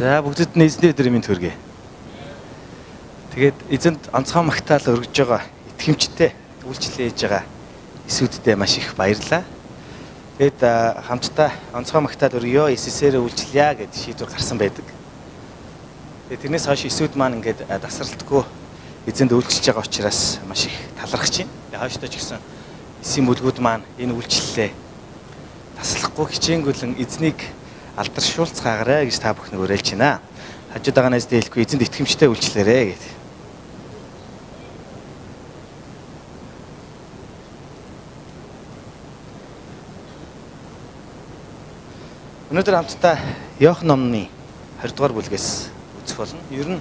За бүгдэд нь эзний өдрийн мэнд хүргэе. Тэгээд эзэнд онцгой магтаал өргөж байгаа итгэмжтэй үйлчлэл хийж байгаа эсвүүддээ маш их баярлалаа. Тэгээд хамтдаа онцгой магтаал өргөё, эсэсээр үйлчлэе гэд шийдвэр гарсан байдаг. Тэгээд тэрнээс хойш эсвүүд маань ингээд тасралтгүй эзэнд үйлчлж байгаа учраас маш их талархаж байна. Хойштоо ч гэсэн эсийн бүлгүүд маань энэ үйлчлэлээ таслахгүй хичээнгүйлэн эзнийг алдаршуулцгаагаарай гэж та бүхэн уриалж байна. Хажууд байгаа найз дээлгүй эзэнд итгэмжтэй үйлчлээрэй гэдэг. Өнөөдөр хамтдаа Иохан номны 20 дугаар бүлгээс үзэх болно. Ер нь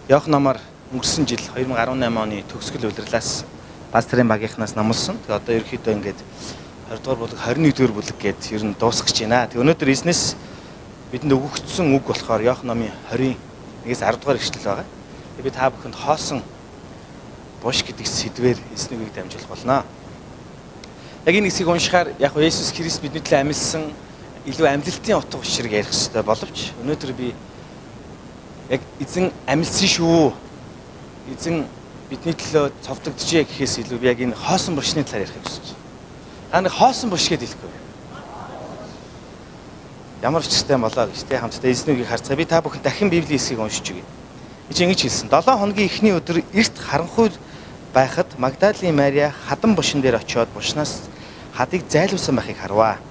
Иохан номоор өнгөрсөн жил 2018 оны төгсгөл улирлаас пастрын багийнхнаас намулсан. Тэгээ одоо ерөөхдөө ингээд 20 дугаар бүлэг 21 дугаар бүлэг гээд ер нь дуусгаж байна. Тэгээ өнөөдөр эзнес бидэнд өгөгдсөн үг болохоор Иохан номын 21-ээс 10 дугаар ишлэл байгаа. Тэгээ би та бүхэнд хоосон буш гэдэг сэдвээр эзнийг дамжуулах болно. Яг энэ хэсгийг уншихаар яг Иесус Христ бидний төлөө амьдсан илүү амьдлалтын утга учирыг ярих хэрэгтэй боловч өнөөдөр би яг эзэн амьдсан шүү. Эзэн бидний төлөө цовдогджээ гэхээс илүү би яг энэ хоосон бушны талаар ярих гэж байна. Та нэг хоосон буш гэдээ хэлэхгүй. Ямар учиртай болоо гэж тэ хамтдаа эзнийг харцгаа. Би та бүхэн дахин Библийн хэсгийг уншиж өгье. Энд ингэж хэлсэн. 7 хоногийн эхний өдөр эрт харанхуй байхад Магдалийн Мария хадан бушин дээр очиод бушнаас хадыг зайлуулсан байхыг харваа.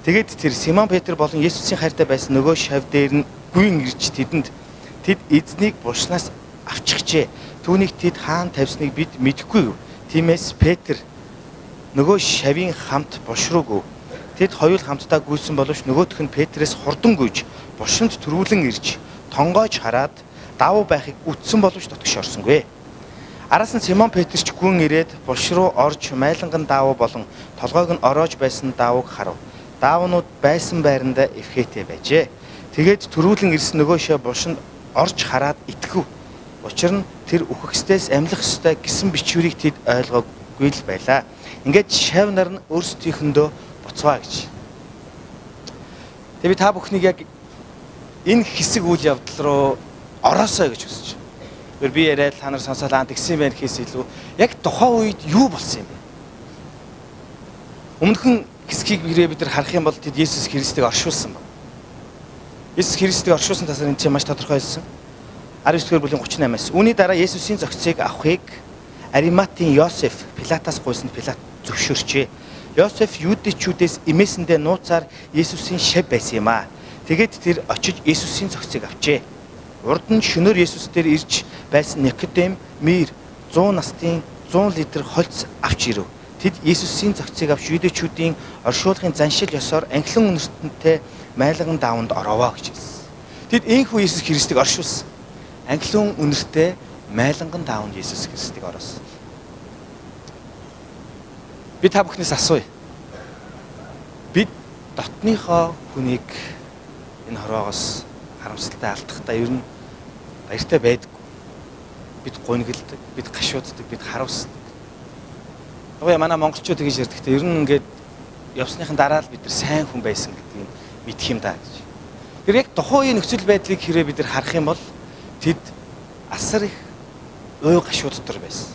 Тэгээд тэр Симон Петр болон Есүсийн хайртай байсан нөгөө шав дээр нь гүйн ирж тэд эзнийг бушнаас авчихжээ. Түүнийг тэд хаана тавьсныг бид мэдэхгүй. Тиймээс Петр нөгөө шавийн хамт буш руу гүв. Тэд хоёул хамтдаа гүйсэн боловч нөгөөх нь Петрээс хурдан гүйж бушинд төрүүлэн ирж тонгойж хараад давуу байхыг үтсэн боловч дотгош орсонгүй. Араас нь Симон Петр ч гүн ирээд буш руу орж майланган давуу болон толгойг нь ороож байсан давууг харав. Давуунууд байсан байранда эвхээтэй байжээ. Тэгээд төрүүлэн ирсэн нөгөө шав бушинд орж хараад итгэв. Учир нь тэр үхэхстээс амьлах ёстой гэсэн бичвэрийг тэд ойлгоогүй л байлаа. Ингээд шав нар нь өөрсдийнхөндөө буцваа гэж. Тэгээ би та бүхнийг яг энэ хэсэг үйл явдал руу ороосоо гэж хүсэж байна. Би яриад та нар сонсоод тэгсэн байх гэхээс илүү яг тухайн үед юу болсон юм бэ? Өмнөхөн хэсгийг бид нар харах юм бол тэд Есүс Христийг оршуулсан байна. Есүс Христийг оршуулсан тасаар энэ чинь маш тодорхой хэлсэн. 19-р бүлгийн 38-аас үүний дараа Есүсийн зохицыг авахыг Ариматын Йосеф Пилатаас гуйсанд Пилат зөвшөөрчээ. Йосеф юудэчүүдээс эмээсэндээ нууцаар Есүсийн шав байсан юм аа. Тэгээд тэр очиж Есүсийн зохицыг авчээ. Урд нь шөнөөр Есүс дээр ирж байсан Никодем мөр 100 настын 100 литр холц авч ирэв. Тэд Есүсийн зохицыг авч юудэчүүдийн оршуулгын заншил ёсоор анхлан үнэртэнтэй майлган даванд ороовоо гэж хэлсэн. Тэд энхүү Есүс Христийг оршуулсан. Анхлан үнэртэй майланган даванд Есүс Христийг оросон. Би та бүхнээс асууя. Бид дотныхоо хүнийг энэ хороогоос харамсалтай алдахдаа ер нь баяртай байдаггүй. Бид гунигэлдэг, бид гашууддаг, бид харуулсдаг. Тэгээ манай монголчууд тэгж ярьдаг. Ер нь ингээд явсныхан дараа л бид нар сайн хүн байсан гэдгийг мэдэх юм даа гэж. Тэр яг тухайн үеийн нөхцөл байдлыг хэрэг бид нар харах юм бол тэд асар их ой гашууд дотор байсан.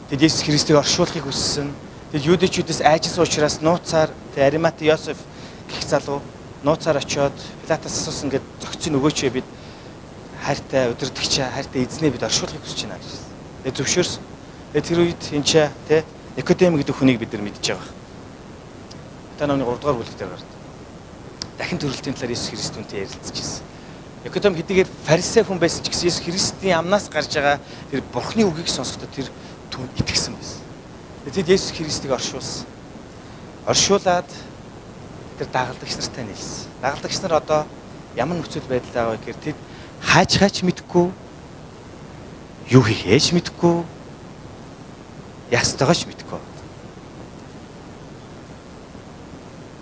Тэд Есүс Христийг оршуулахыг хүссэн. Тэд юудэчүүдээс айжсан учраас нууцаар Ариматын Йосеф гэх залуу нууцаар очиод Пилатаас асуусан ингээд зохицын өгөөч бид хайртай удирдагч хайртай эзнээ бид оршуулахыг хүсэж байна гэж. Тэгээд зөвшөөрсөн. Тэгээд тэр үед энэ ч тэ Никодем гэдэг хүнийг бид нар мэдж байгаа. Та номны 3 дугаар бүлэг дээр гардаг. Дахин төрөлтийн талаар Есүс Христ үнтэй ярилцж ирсэн. Никодем хэдийгээр фарисей хүн байсан ч гэсэн Есүс Христийн амнаас гарч байгаа тэр Бурхны үгийг сонсохдоо тэр түн итгэсэн байсан. Тэд Есүс Христийг оршуулсан. Оршуулад тэр дагалдагч нартай нийлсэн. Дагалдагч нар одоо ямар нөхцөл байдалд байгаа вэ гэхээр тэд хаач мэдэхгүй, юу хийхээч мэдэхгүй, ястайгаач мэдэхгүй.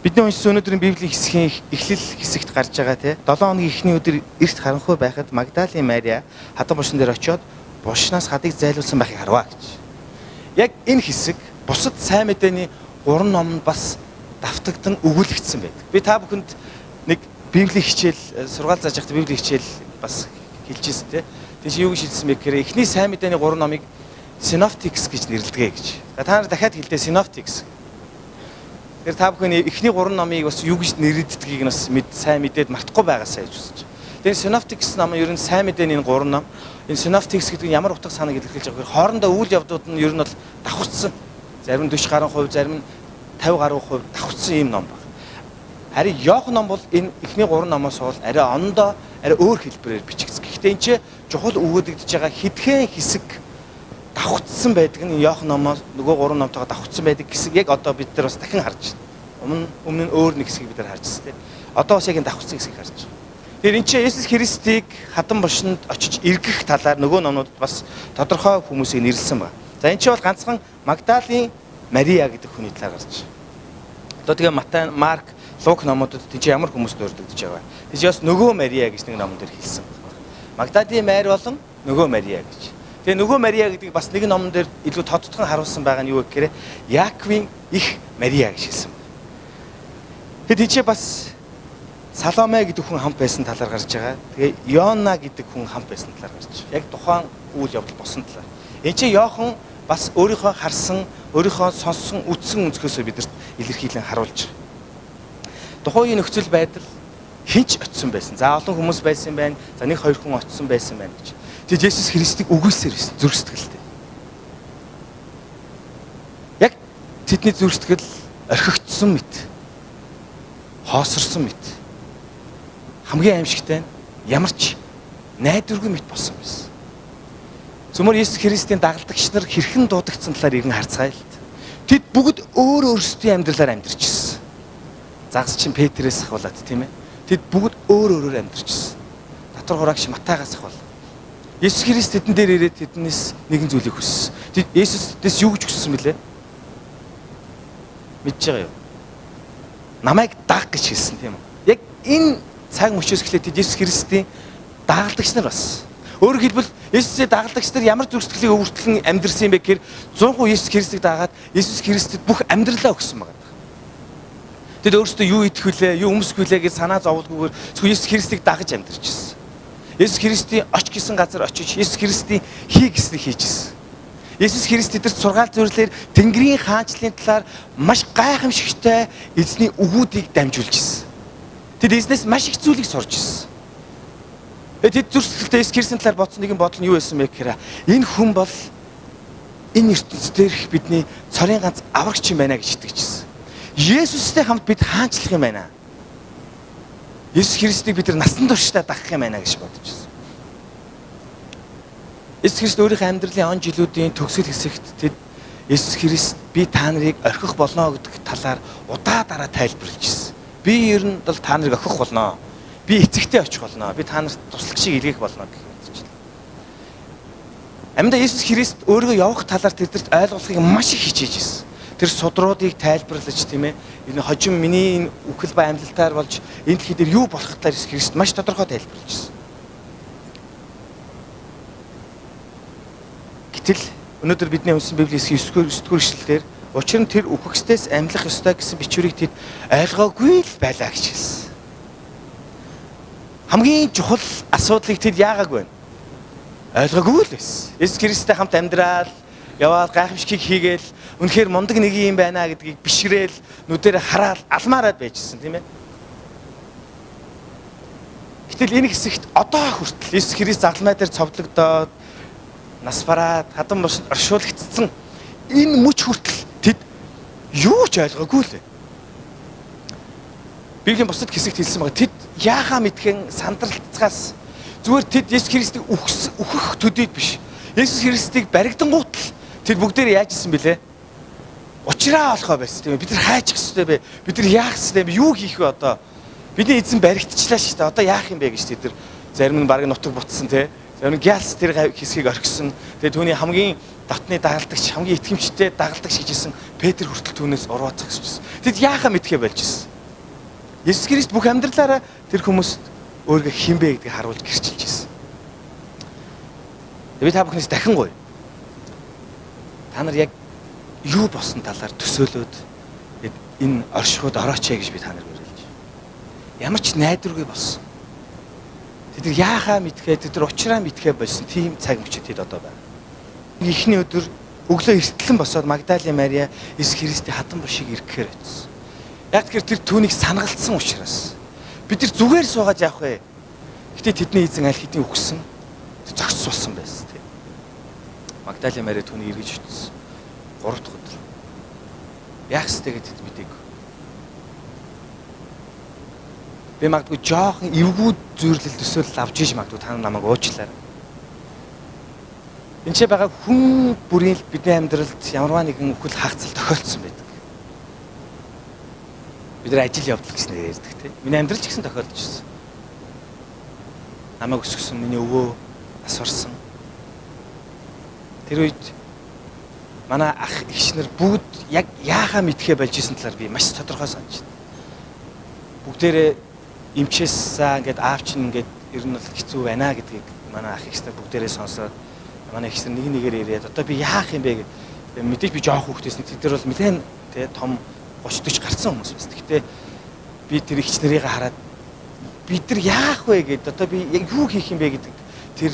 Бидний уншсан өнөөдрийн Библийн хэсгийн эхлэл хэсэгт гарч байгаа те 7 хоногийн эхний өдөр эрт харанхуй байхад Магдалийн Мария хадан бушин дээр очиод бушнаас хадыг зайлуулсан байхыг харваа гэж. Яг энэ хэсэг бусад сайн мэдээний 3 номонд бас давтагдан өгүүлэгдсэн байдаг. Би та бүхэнд нэг Библийн хичээл сургаал зааж байхдаа Библийн хичээл бас хэлж ирсэн тий. Тэгэж юу гэж хэлсэн бэ гэхээр эхний сайн мэдээний 3 номыг synoptics гэж нэрлэдэг гэж. Та нар дахиад хэлдэ synoptics. Тэгэхээр та бүхэн эхний 3 номыг бас юу гэж нэрлэдгийг нь бас сайн мэдээд мартахгүй байгаасаа гэж хүсэж. Тэгээд synoptics ном нь ер нь сайн мэдээний 3 ном. Энэ synoptics гэдэг нь ямар утга санааг илэрхийлж байгаа вэ? Хоорондоо үйл явдууд нь ер нь бол давхарцсан. Зарим нь 40%, зарим нь 50% давхарцсан ийм ном байна. Харин Иохан ном бол энэ эхний 3 номоос бол арай ондоо арай өөр хэлбэрээр бичигдсэн. Гэхдээ энэ ч чухал өгөөдөгдөж байгаа хэдхэн хэсэг давхцсан байдаг нь Иохан номоос нөгөө 3 номтойгоо давхцсан байдаг хэсэг яг одоо бид нар бас дахин харж байна. Өмнө нь өөр нэг хэсгийг бид нар харж байна тийм. Одоо бас яг энэ давхцсан хэсгийг харж байна. Тэгэхээр энэ чинь Есүс Христийг хатан бошинд очиж эргэх талаар нөгөө номнуудад бас тодорхой хүмүүсийг нэрлсэн байна. За энэ чинь бол ганцхан Магдалийн Мария гэдэг хүний талаар гарч байна. Одоо тэгээ Матай, Марк, Лук номуудад тийч ямар хүмүүс дурддагж байгаа. Тийч бас нөгөө Мария гэж нэг номон дээр хэлсэн байна. Магдалийн Мари болон нөгөө Мария гэж. Тэгээ нөгөө Мария гэдэг бас нэг номон дээр илүү тодтогхон харуулсан байгаа нь юу гэхээр Яаковын их Мария гэж хэлсэн байна. Тэгээ тийч бас Саломе гэдэг хүн хамт байсан талаар гарч байгаа. Тэгээ Йоанна гэдэг хүн хамт байсан талаар гарч байгаа. Яг тухайн үйл явдал босон талаар. Энд чинь Йохан бас өөрийнхөө харсан, өөрийнхөө сонссон, үтсэн өнцгөөсөө бидэрт илэрхийлэн харуулж байгаа. Тухайн үеийн нөхцөл байдал хинч очисон байсан. За олон хүмүүс байсан байна. За 1-2 хүн очисон байсан байна гэж. Тэгээд Есүс Христийг үгүйсээр байсан зүрх сэтгэлтэй. Яг тэдний зүрх сэтгэл орхигдсон мэт. Хоосорсон мэт. Хамгийн аимшигтай нь ямар ч найдваргүй мэт болсон байсан. Зөвмөр Есүс Христийн дагалдагч нар хэрхэн дуудагдсан талаар иргэн харцгаая л. Тэд бүгд өөр өөрсдийн амьдралаар амьдарч ирсэн. Загас чин Петрээс ахвалаад тийм ээ. Тэд бүгд өөр өөрөөр амьдарч ирсэн. Татвар хураагч Матайгаас ахвал. Есүс Христ тэдэн дээр ирээд тэднээс нэгэн зүйлийг хүссэн. Тэд Есүсээс юу гэж хүссэн бэлээ? Мэдж байгаа юу? Намайг даг гэж хэлсэн тийм үү? Яг энэ цаг мөчөөс эхлээд тэд Есүс Христийн дагалдагч нар бас. Өөрөөр хэлбэл Есүсээ дагалдагч нар ямар зүрх сэтгэлийг өвөртлөн амьдрсан юм бэ гэхээр 100% Есүс Христийг дагаад Есүс Христэд бүх амьдралаа өгсөн байгаа. Тэд өөрсдөө юу идэх вүлээ, юу өмсөх вүлээ гэж санаа зовлгүйгээр зөвхөн Есүс Христийг дагаж амьдарч ирсэн. Есүс Христийн оч гэсэн газар очиж Есүс Христийн хий гэснийг хийж ирсэн. Есүс Христ тэдэрт сургаал зөвлөлөөр Тэнгэрийн хаанчлалын талаар маш гайхамшигтай эзний өгүүдийг дамжуулж ирсэн. Тэд эзнээс маш их зүйлийг сурч ирсэн. Тэд зүрхсэлтэй Есүс Христийн талаар бодсон нэгэн бодол нь юу байсан бэ гэхээр энэ хүн бол энэ ертөнцийн дээрх бидний цорын ганц аврагч юм байна гэж итгэж ирсэн. Есүстэй хамт бид хаанчлах юм байна. Есүс Христийг бид насан туршдаа дагах юм байна гэж бодож ирсэн. Есүс Христ өөрийнхөө амьдралын он жилүүдийн төгсгөл хэсэгт тэд Есүс Христ би та нарыг орхих болно гэдэг талаар удаа дараа тайлбарлаж ирсэн. Би ер нь бол та нарыг орхих болно. Би эцэгтэй очих болно. Би та нарт туслагч шиг илгээх болно гэх мэдчихлээ. Амьда Есүс Христ өөрийгөө явах талаар тэдэрт ойлгуулахыг маш их хичээж ирсэн. Тэр судруудыг тайлбарлаж тийм ээ. Энэ хожим миний энэ үхэл ба амьдлалтаар болж энэ дэлхий дээр юу болох талаар Есүс Христ маш тодорхой тайлбарлаж ирсэн. Гэтэл өнөөдөр бидний унсан Библийн 9-р эшлэлээр учир нь тэр үхэгчдээс амьлах ёстой гэсэн бичвэрийг тэд ойлгоогүй л байлаа гэж хэлсэн. Хамгийн чухал асуудлыг тэд яагаагүй байна. Ойлгоогүй л байсан. Есүс Христтэй хамт амьдрал яваад гайхамшиг хийгээл үнэхээр мундаг нэг юм байна гэдгийг бишрээл нүдээр хараад алмаарад байжсэн тийм ээ. Гэтэл энэ хэсэгт одоо хүртэл Есүс Христ загламай дээр цовдлогдоод нас бараад хатан босод оршуулгдсан энэ мөч хүртэл тэд юу ч ойлгоогүй л. Библийн бусад хэсэгт хэлсэн байгаа. Тэд яахаа мэдхэн сандралцгаас зүгээр тэд Есүс Христийг үхэх төдийд биш. Есүс Христийг баригдангуут л тэд бүгдээр яаж исэн бэлээ? Учраа олохоо байсан тийм ээ. Бид нар хайчих ёстой бэ? Бид нар яах ёстой бэ? Юу хийх вэ одоо? Бидний эзэн баригдчихлаа шүү дээ. Одоо яах юм бэ гэж тэд нар зарим нь баг нутаг бутсан тийм ээ. Зарим нь гялс тэр хэсгийг орхисон. Тэгээ түүний хамгийн дотны дагалдагч, хамгийн итгэмжтэй дагалдагч гэжсэн Петр хүртэл түүнээс урууцах гэжсэн. Тэд яахаа мэдхээ болж ирсэн. Есүс Христ бүх амьдралаараа тэр хүмүүст өөрийгөө хинбэ гэдгийг харуулж гэрчилж ирсэн. Би та бүхнээс дахин гоё. Та нар яг юу болсон талаар төсөөлөөд энэ оршихуйд орооч гэж би та нарыг уриалж. ямар ч найдваргүй болсон. Тэд нар яахаа мэдхээ, тэд нар учраа мэдхээ болсон тийм цаг мөчид хэд одоо байна. Эхний өдөр өглөө эртлэн босоод Магдалины Мария Есүс Христийн хатан бушиг эргэхээр очсон. Яг тэгэхээр тэр түүнийг санагалдсан учраас бид нар зүгээр суугаад явах вэ. Гэтэ тэдний эзэн аль хэдийн үхсэн зогсож болсон байсан тийм. Магдалины Мария түүнийг эргэж очсон. 3 дахь өдөр. Яах ёстой гэдэгт мэдээг. Би магадгүй жоохон эвгүүд зүйрлэл төсөөлөл авч иж магадгүй та намайг уучлаарай. Энд ч байгаа хүн бүрийн бидний амьдралд ямарваа нэгэн үхэл хаагцал тохиолдсон байдаг. Бид нар ажил явдал гэж нэр ярьдаг тийм. Миний амьдрал ч гэсэн тохиолдож ирсэн. Намайг өсгсөн миний өвөө нас орсон. Тэр үед манай ах эгчнэр бүгд яг яахаа мэдхээ болж исэн талаар би маш тодорхой санаж байна. Бүгдээрээ эмчээсээ ингээд аав чинь ингээд ер нь бол хэцүү байна гэдгийг манай ах эгчнэр бүгдээрээ сонсоод манай эгчнэр нэг нэгээр ирээд одоо би яах юм бэ гэдэг мэдээж би жоох хүүхдээс нэг тэр бол нэлээд тий том 30 40 гарсан хүмүүс байна. Гэхдээ би тэр эгчнэрийг хараад бид нар яах вэ гэдэг одоо би яг юу хийх юм бэ гэдэг тэр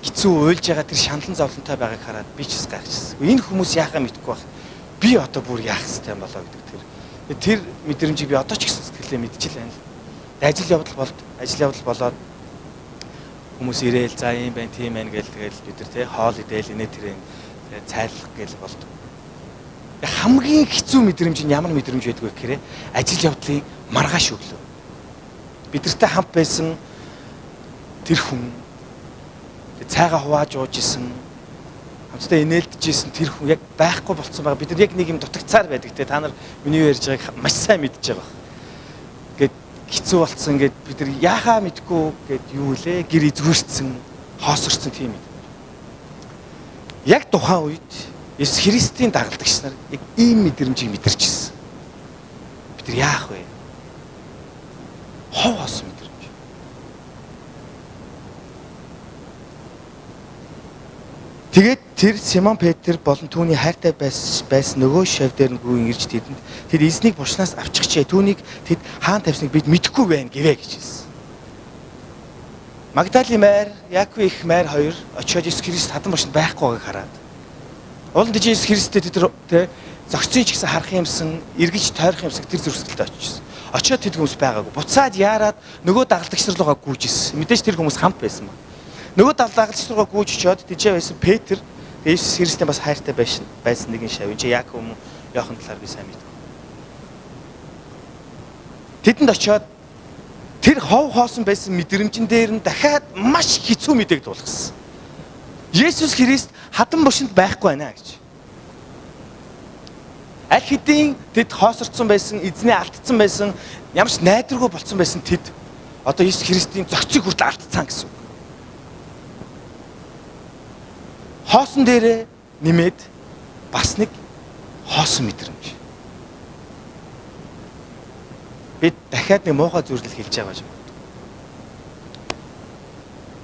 хэцүү уйлж байгаа тэр шаналн зовлонтой байгааг хараад би ч бас гайхчихсан. Энэ хүмүүс яахаа мэдэхгүй байх. Би одоо бүр яах ёстой юм болоо гэдэг тэр мэдрэмжийг би одоо ч гэсэн сэтгэлээ мэдчихлээ л. Ажил явдал болоод хүмүүс ирээл за юм байна тийм байна гээл тэгэл бид нар тий хоол идээл инээ тэрэн цайлах гээл болд. Хамгийн хэцүү мэдрэмж нь ямар мэдрэмж байдгүй гэхээр ажил явдлын маргааш өглөө. Бид нартай хамт байсан тэр хүн цайгаа хувааж ууж исэн хамтдаа инээлдэж исэн тэр хүн яг байхгүй болцсон байгаа. Бид нар яг нэг юм дутагцаар байдаг те та нар миний ярьж байгааг маш сайн мэдж байгаа. Гэт хэцүү болцсон гэд бид нар яахаа мэдгүй гэд юу лээ гэр эзгүүрсэн хоосорсон тийм юм. Яг тухайн үед Есүс Христийн дагалдагч нар яг ийм мэдрэмжийг мэдэрчсэн. Бид нар яах вэ? Хов хоосон мэдрэмж. Тэгээд тэр Симон Петр болон түүний хайртай байсан нөгөө шав дээр нь гүйн ирж тэдэнд тэд эзнийг бушнаас авчихжээ. Түүнийг тэд хаан тавьсныг бид мэдэхгүй байна гэвэ гэж хэлсэн. Магдалины Марь, Яаков их Марь хоёр очиод Есүс Христ хатан бушнд байхгүй байгааг хараад улан дэжээ Есүс Христтэй тэд тэ зогцсон ч гэсэн харах юмсан, эргэж тойрох юмсан тэр зөрсгөлд очижсэн. Очиод тэд хүмүүс байгаагүй. Буцаад яарад нөгөө дагалдагч нар руугаа гүйжсэн. Мэдээж тэр хүмүүс хамт байсан ба. Нөгөө дагалдагч руугаа гүйж очиод тэжээ байсан Петр Есүс Христтэй бас хайртай байсан нэгэн шав. Энд Яаков юм уу? Йохан талаар би сайн мэдгүй. Тэдэнд очиод тэр хов хоосон байсан мэдрэмжэн дээр нь дахиад маш хэцүү мэдээг дуулгасан. Есүс Христ хатан бушинд байхгүй байна гэж. Аль хэдийн тэд хоосорцсон байсан, эзний алдсан байсан, ямар ч найдваргүй болцсон байсан тэд одоо Есүс Христийн зохицыг хүртэл алдсан гэсэн үг. Хоосон дээрээ нэмээд бас нэг хоосон мэдрэмж. Бид дахиад нэг муухай зүйлэл хэлж байгаа юм.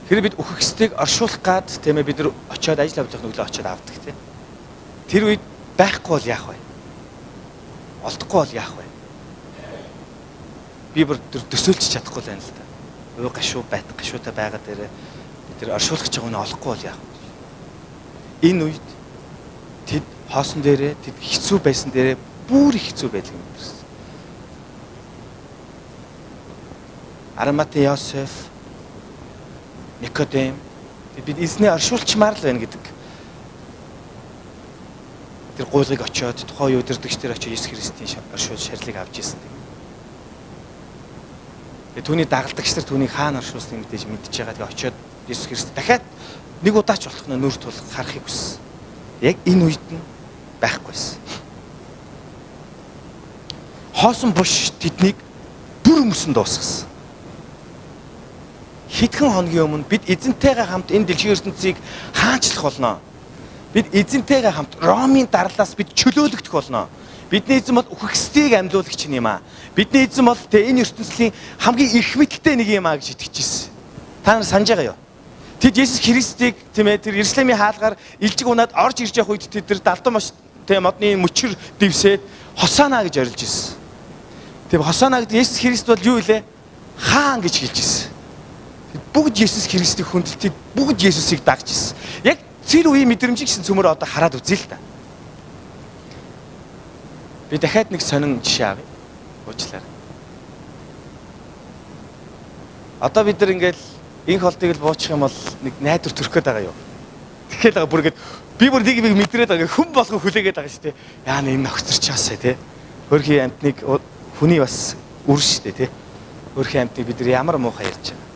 Тэр бид үхэгсдийг оршуулах гад тийм ээ бид нар очиод ажил явуулах нүглөө очиод авдаг тийм. Тэр үед байхгүй бол яах вэ? Олдохгүй бол яах вэ? Би бүр төсөөлж чадахгүй л байна л да. Өө гашуу гашуутай байгаа дээр бид нар оршуулах гэж байгаа нь олохгүй бол яах вэ? Энэ үед тэд хоосон дээрээ тэд хэцүү байсан дээрээ бүр хэцүү байдгийг мэдэрсэн. Араматын Йосеф, Никодем бид эзний оршуулчмаар л байна гэдэг. Тэр гуйлгыг очиод тухайн удирдагч тэр очиод Есүс Христийн оршуул шарлыг авч ирсэн. Тэгээ түүний дагалдагч нар түүнийг хаана оршуулсныг мэдээж мэдчихэж байгаа. Тэгээ очиод Есүс Христ дахиад нэг удаач болох нь нүр тулах харахыг хүссэн. Яг энэ үед нь байхгүйсэн. Хоосон буш тэднийг бүр өмсөн дуусгасан. Хэдхэн хоногийн өмнө бид эзэнтэйгээ хамт энэ дэлхийн ертөнцийг хаанчлах болно. Бид эзэнтэйгээ хамт Ромын дарлаас бид чөлөөлөгдөх болно. Бидний эзэн бол үхэгсдийг амьлуулагч юм аа. Бидний эзэн бол энэ ертөнцийн хамгийн их мэдэлтэй нэг юм аа гэж итгэжсэн. Та нар санаж байгаа юу? Тэд Есүс Христийг тийм ээ тэр Иерусалимийн хаалгаар илжиг унаад орж ирж явах үед тэд тэр далдан маш тийм модны мөчөр дэвсээд хосаана гэж орилж ирсэн. Тэг хосооно гэдэг Есүс Христ бол юу вэ? Хаан гэж хэлж ирсэн. Бүгд Есүс Христийг хүндэлдэг, бүгд Есүсийг дагж ирсэн. Яг тэр үеийн мэдрэмжийг гэсэн цөмөр одоо хараад үзье л да. Би дахиад нэг сонин жишээ авъя. Уучлаарай. Одоо бид нар ингээл инх холдыг л буучих юм бол нэг найдвар төрөх гээд байгаа юу? Тэгэхээр байгаа бүр ингээд би бүр нэг мэдрээд байгаа хүн болгон хүлээгээд байгаа шүү дээ. Яа энэ огцорчаасаа тий. Хөрхийн амтныг хүний бас үр шүү дээ тий. Хөрхийн амтныг бид нар ямар муухай ярьж байгаа.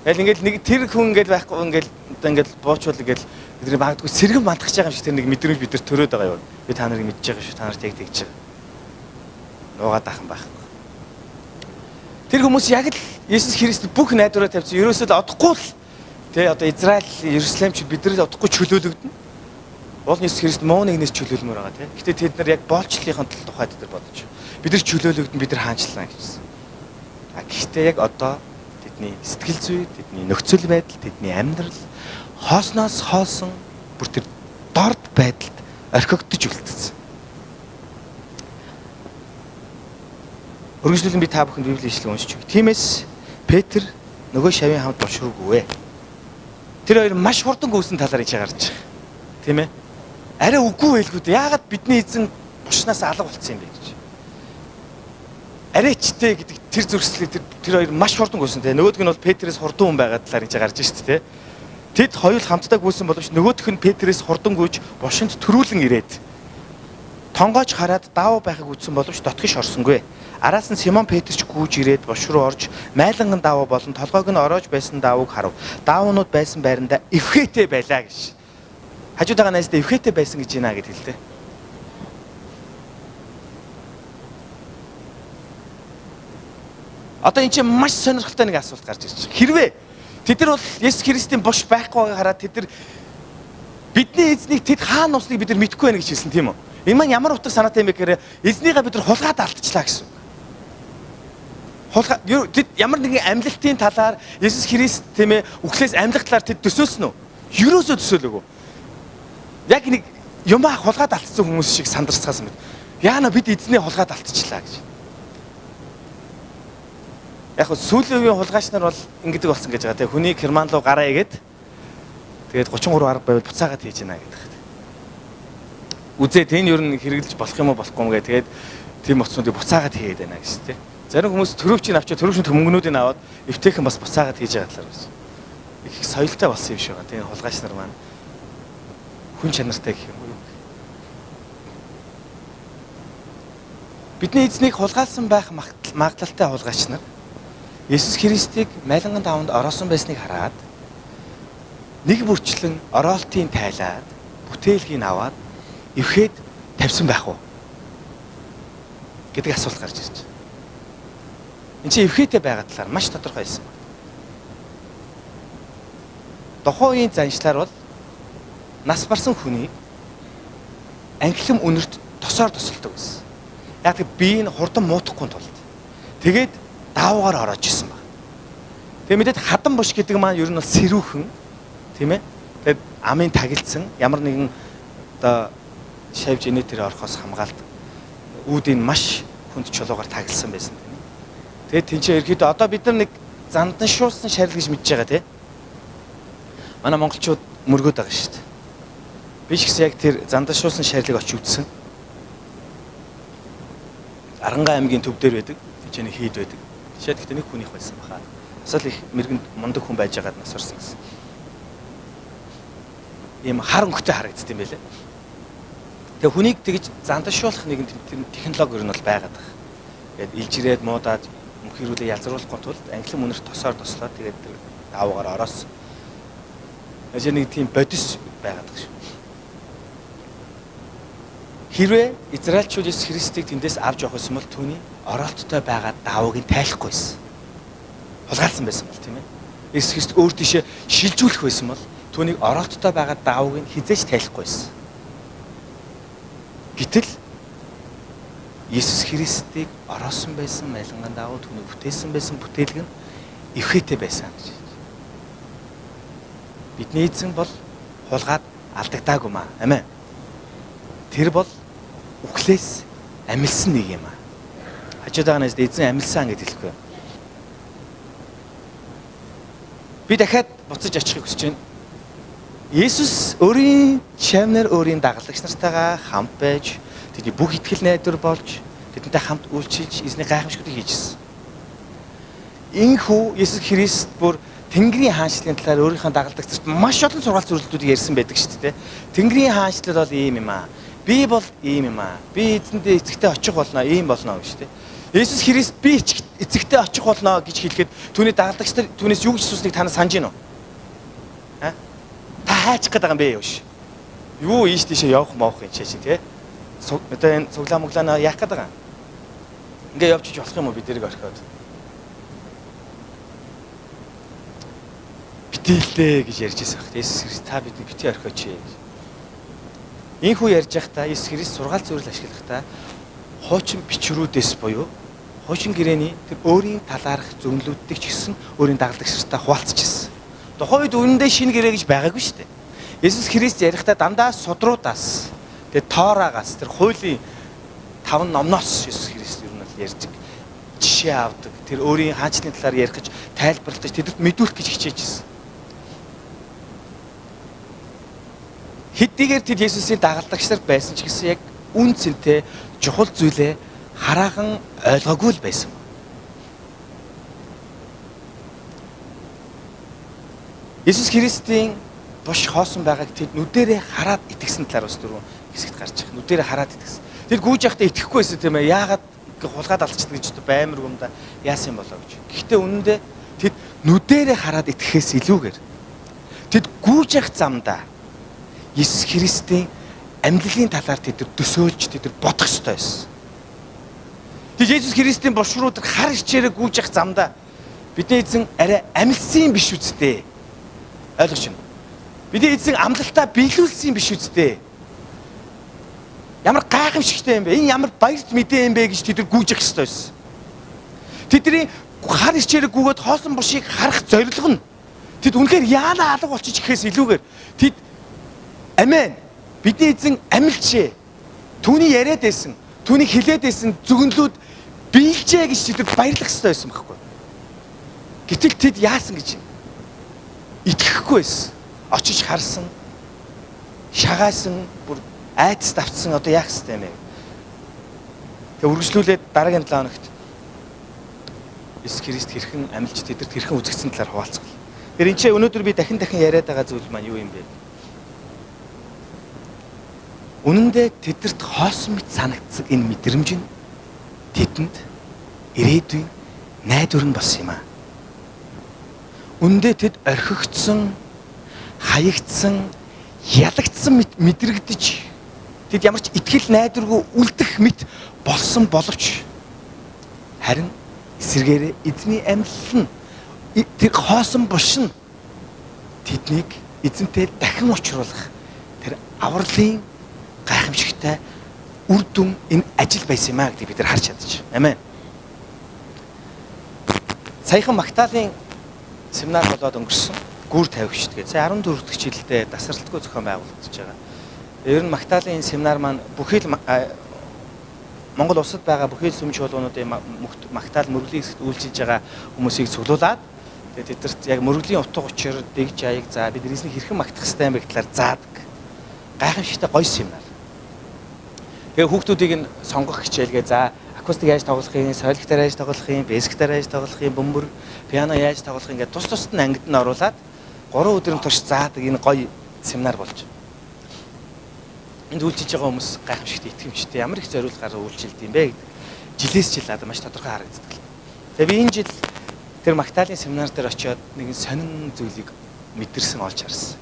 Тэгэл ингээл нэг тэр хүн ингээл байхгүй ингээл одоо ингээл буучвал ингээл бидний магадгүй сэргэн мандахж байгаа юм шиг тэр нэг мэдрэмж бид нар төрөөд байгаа юу? Би та нарыг мэдж байгаа шүү. Та нарт яг тэгж байгаа. Нуугаад ахын байхгүй. Тэр хүмүүс яг л Есүс Христ бүх найдвараа тавьсан. Ерөөсөө л одохгүй л тий одоо Израиль, Иерусалимчууд биднээс одохгүй чөлөөлөгдөн. Бол Есүс Христ муу нэгнээс чөлөөлмөр байгаа тий. Гэтэ тэд нар яг боолчлынхын тухайд тэр бодож. Бид нар чөлөөлөгдөн, бид нар хаанчлаа гэсэн. А гэхдээ яг одоо тэдний сэтгэл зүй, тэдний нөхцөл байдал, тэдний амьдрал хоосноос хоосон бүр тэр дорд байдалд орхигдож үлдсэн. Үргэлжлүүлэн би та бүхэнд Библийн ишлэг уншиж өгье. Тиймээс Петр нөгөө шавийн хамт бошроогүй. Тэр хоёр маш хурдан гүйсэн талаар ич гарч байгаа. Тийм ээ? Арай үгүй байлгүй дээ. Яагаад бидний эзэн бушнаас алга болцсон юм бэ гэж. Арайчтэй гэдэг тэр зөрслийг тэр хоёр маш хурдан гүйсэн те. Нөгөөх нь бол Петрээс хурдан хүн байгаа талаар ич гарч шүү дээ те. Тэд хоёул хамтдаа гүйсэн боловч нөгөөх нь Петрээс хурдан гүйж бошинд төрүүлэн ирээд тонгоож хараад даав байхыг үзсэн боловч дотгош орсонгүй. Араас нь Симон Петрч гүйж ирээд бош руу орж майланган даав болон толгойг нь ороож байсан даавыг харав. Даавнууд байсан байранда эвхээтэй байлаа гэж. Хажуудаага найзтай эвхээтэй байсан гэж байна гэд хэлдэг. Одоо энэ чинь маш сонирхолтой нэг асуулт гарч ирж байна. Хэрвээ тэд нар бол Есүс Христийн бош байхгүй байгааг хараад тэд нар бидний эзнийг тэд хаана усныг бид нар мэдэхгүй байна гэж хэлсэн тийм үү? Энэ маань ямар утга санаатай юм бэ гэхээр эзнийгээ бид нар хулгаад алдчихлаа гэсэн. Тэд ямар нэгэн амьлалтын талаар Есүс Христ тийм ээ үхлээс амьлах талаар тэд төсөөлсөн үү? Юусоо төсөөлөөгүй. Яг нэг юмаа хулгаад алдсан хүмүүс шиг сандарцгаасан мэт. Яана бид эзнээ хулгаад алдчихлаа гэж. Яг нь сүүлийн үеийн хулгайч нар бол ингэдэг болсон гэж байгаа тийм хүний Герман руу гараа игээд тэгээд 33 арга байвал буцаагаад хийж гинэ гэдэг. Үзээд энэ юу н хэрэглэж болох юм уу болохгүй юм гээ тэгээд тийм утснуудыг буцаагаад хийгээд байна гэж тийм. Зарим хүмүүс төрөвчийг авчиж төрөвчний төмөнгнүүдийг аваад эвтэйхэн бас буцаагаад хийж байгаа талаар байна. Их соёлтой болсон юм шиг байна. Тийм хулгайч нар маань хүн чанартай гэх юм уу? Бидний эзнийг хулгайлсан байх магадлалтай хулгайч нар Есүс Христийг майланган даванд ороосон байсныг хараад нэг бүрчлэн ороолтын тайлаад бүтээлгийг аваад эвхээд тавьсан байх уу гэдэг асуулт гарч ирж байна. Энд чинь эвхээтэй байгаа талаар маш тодорхой хэлсэн байна. Тухайн үеийн заншлаар бол нас барсан хүний ангилам үнэрт тосоор тосолдог байсан. Яг тэг бие нь хурдан муутахгүй тулд. Тэгээд даавгаар ороож исэн баг. Тэгээ мэдээд хадан буш гэдэг маань ер нь бол сэрүүхэн тийм ээ. Тэгээд амын тагилцсан ямар нэгэн одоо шавж инэтэр орохоос хамгаалдаг. Үүдийн маш хүнд чулуугаар тагилсан байсан тийм ээ. Тэгээд тэнцээ ерөөдөө одоо бид нар нэг зандан шуусан шарил гэж мэдж байгаа тийм. Манай монголчууд мөргөөд байгаа шүү дээ. Би ч гэсэн яг тэр зандан шуусан шарилыг очиж үзсэн. Арангаа аймгийн төв дээр байдаг. Тэжээний хийд байдаг. Тэжээд гэхдээ нэг хүнийх байсан баха. Асал их мэрэгэн мундаг хүн байж байгаад нас орсон гэсэн. Ийм хар өнгөтэй харагдсан юм байлээ. Тэгээ хүнийг тэгж зандашуулах нэгэн технологи ер нь бол байгаад байна. Тэгээд илжирээд муудаад мөнхөрүүлээ ялзруулахгүй тулд ангилан үнэр тосоор тослоод тэгээд даавгаар ороос. Ажиг нэг тийм бодис байгаад байгаа шүү. Хэрвээ Израильчууд Есүс Христийг тэндээс авч явах юм бол түүний ороолттой байгаа даавыг нь тайлахгүйсэн. Хулгайлсан байсан бол тийм ээ. Есүс Христ өөр тийшээ шилжүүлэх байсан бол түүнийг ороолттой байгаа даавыг нь хизээж тайлахгүйсэн. Гэтэл Есүс Христийг ороосон байсан майланган даав түүнийг бүтээсэн байсан бүтээлэг нь эвхээтэй байсан гэж. Бидний эзэн бол хулгаад алдагдаагүй маа. Амин. Тэр бол үхлээс амилсан нэг юм аа. Хажууд байгаа нэст эзэн амилсан гэж хэлэхгүй. Би дахиад буцаж очихыг хүсэж байна. Есүс өөрийн чамнаар өөрийн дагалдагч нартайгаа хамт байж тэдний бүх итгэл найдвар болж тэдэнтэй хамт үйлчилж эзний гайхамшигтыг хийжсэн. Инхүү Есүс Христ бүр Тэнгэрийн хаанчлалын талаар өөрийнхөө дагалдагчид маш олон сургаал зөвлөлтүүдийг ярьсан байдаг шүү дээ. Тэнгэрийн хаанчлал бол ийм юм аа. Би бол ийм юм аа. Би эзэндээ эцэгтэй очих болно, ийм болно гэж дээ. Есүс Христ би эцэгтэй очих болно гэж хэлэхэд түүний дагалдагч нар түүнээс юу гэж асуусныг та санаж байна уу? Та хайчих гээд байгаа юм бэ юу ш? Юу ийш тийшээ явах моох юм чи тий? Одоо энэ цуглаа мөглаанаа яах гээд байгаа юм? Ингээ явчих болох юм уу бид нэрийг орхиод? Битээлдээ гэж ярьж байсан хэрэг. Есүс Христ та бидний битээ орхиоч гэж. Ийхүү ярьж байхдаа Есүс Христ сургаал зөвлөл ашиглахдаа хуучин бичвэрүүдээс буюу хуучин гэрээний тэр өөрийн талаарх зөвлөлүүдийг ч гэсэн өөрийн дагалдагчтай хуваалцчихсан. Тухайн үед үнэндээ шинэ гэрээ гэж байгаагүй шүү дээ. Есүс Христ ярихдаа дандаа судруудаас тэгээд тоораагаас тэр хуулийн 5 номноос Есүс Христ ер нь л ярьдаг. Жишээ авдаг. Тэр өөрийн хаанчлалын талаар ярих гэж тайлбарлаж тэдэд мэдүүлэх гэж хичээжсэн. Хэдийгээр тэд Есүсийн дагалдагч нар байсан ч гэсэн яг үн цэнтэй чухал зүйлээ хараахан ойлгоогүй л байсан. Есүс Христийн бош хоосон байгааг тэд нүдэрээ хараад итгэсэн талаар бас дөрөв хэсэгт гарч байгаа. Нүдэрээ хараад итгэсэн. Тэр гүйж явахдаа итгэхгүй байсан тийм ээ. Яагаад хулгаад алдчихдаг гэж баймир юмда яасан юм болоо гэж. Гэхдээ үнэндээ тэд нүдэрээ хараад итгэхээс илүүгээр тэд гүйж явах замдаа Есүс Христийн амьдлын талаар тэд төсөөлж тэд бодох ёстой байсан. Тэд Есүс Христийн бошрууд хар хичээрээ гүйж явах замдаа бидний эзэн арай амилсан биш үсттэй. Ойлгож байна. Бидний эзэн амлалтаа биелүүлсэн биш үсттэй. Ямар гайхамшигтай юм бэ? Энэ ямар баярт мэдээ юм бэ гэж тэд гүйж явах ёстой байсан. Тэдний хар хичээрээ гүйгээд хоосон бошийг харах зорилго нь тэд үнэхээр яана алга болчих гэхээс илүүгээр тэд амен. Бидний эзэн амилчээ. Түүний яриад байсан, түүний хэлээд байсан зөвгөнлүүд биелжээ гэж тэд баярлах ёстой байсан байхгүй. Гэтэл тэд яасан гэж юм? Итгэхгүй байсан. Очиж харсан, шагаасан, бүр айдас давтсан одоо яах ёстой юм бэ? Тэгээ үргэлжлүүлээд дараагийн 7 хоногт Есүс Христ хэрхэн амилж тэдэрт хэрхэн үзэгдсэн талаар хуваалцгал. Тэр энэ ч өнөөдөр би дахин яриад байгаа зүйл маань юу юм бэ? Үнэн дээр тэдэрт хоосон мэт санагдсан энэ мэдрэмж нь тэдэнд ирээдүйн найдвар нь болсон юм аа. Үнэн дээр тэд орхигдсон, хаягдсан, ялагдсан мэдрэгдэж тэд ямар ч итгэл найдваргүй үлдэх мэт болсон боловч харин эсвэргээрээ эзний амьлал нь тэр хоосон бош нь тэднийг эзэнтэй дахин уулзруулах тэр авралын гайхамшигтай үр дүн энэ ажил байсан юм аа гэдгийг бид нар харж чадчих. Амен. Саяхан Магдалины семинар болоод өнгөрсөн. Гүр тавигч тэгээ. Сая 14 дахь жилдээ тасралтгүй зохион байгуулагдаж байгаа. Ер нь Магдалины семинар маань бүхэл Монгол улсад байгаа бүхэл сүмж чуулгануудын Магдал мөрөглийн хэсэгт үйлчилж байгаа хүмүүсийг цуглуулад тэгээ тэдэрт яг мөрөглийн утга учир, дэгж аяг за бид эзнийг хэрхэн магтах ёстой юм бэ гэхлээр заадаг. Гайхамшигтай гоё семинар. Тэгээ хүүхдүүдийг нь сонгох хичээлгээ за акустик яаж тоглох юм, соль гитар яаж тоглох юм, бэс гитар яаж тоглох юм, бөмбөр, пиано яаж тоглох юм ингээд тус тусад нь ангид нь оруулаад 3 өдрийн турш заадаг энэ гоё семинар болж. Энд үйлчилж байгаа хүмүүс гайхамшигт итгэмжтэй ямар их зориулт гараа үйлчилд юм бэ гэдэг жилээс жил надад маш тодорхой харагддаг. Тэгээ би энэ жил тэр Магдалины семинар дээр очиод нэгэн сонин зүйлийг мэдэрсэн олж харсан.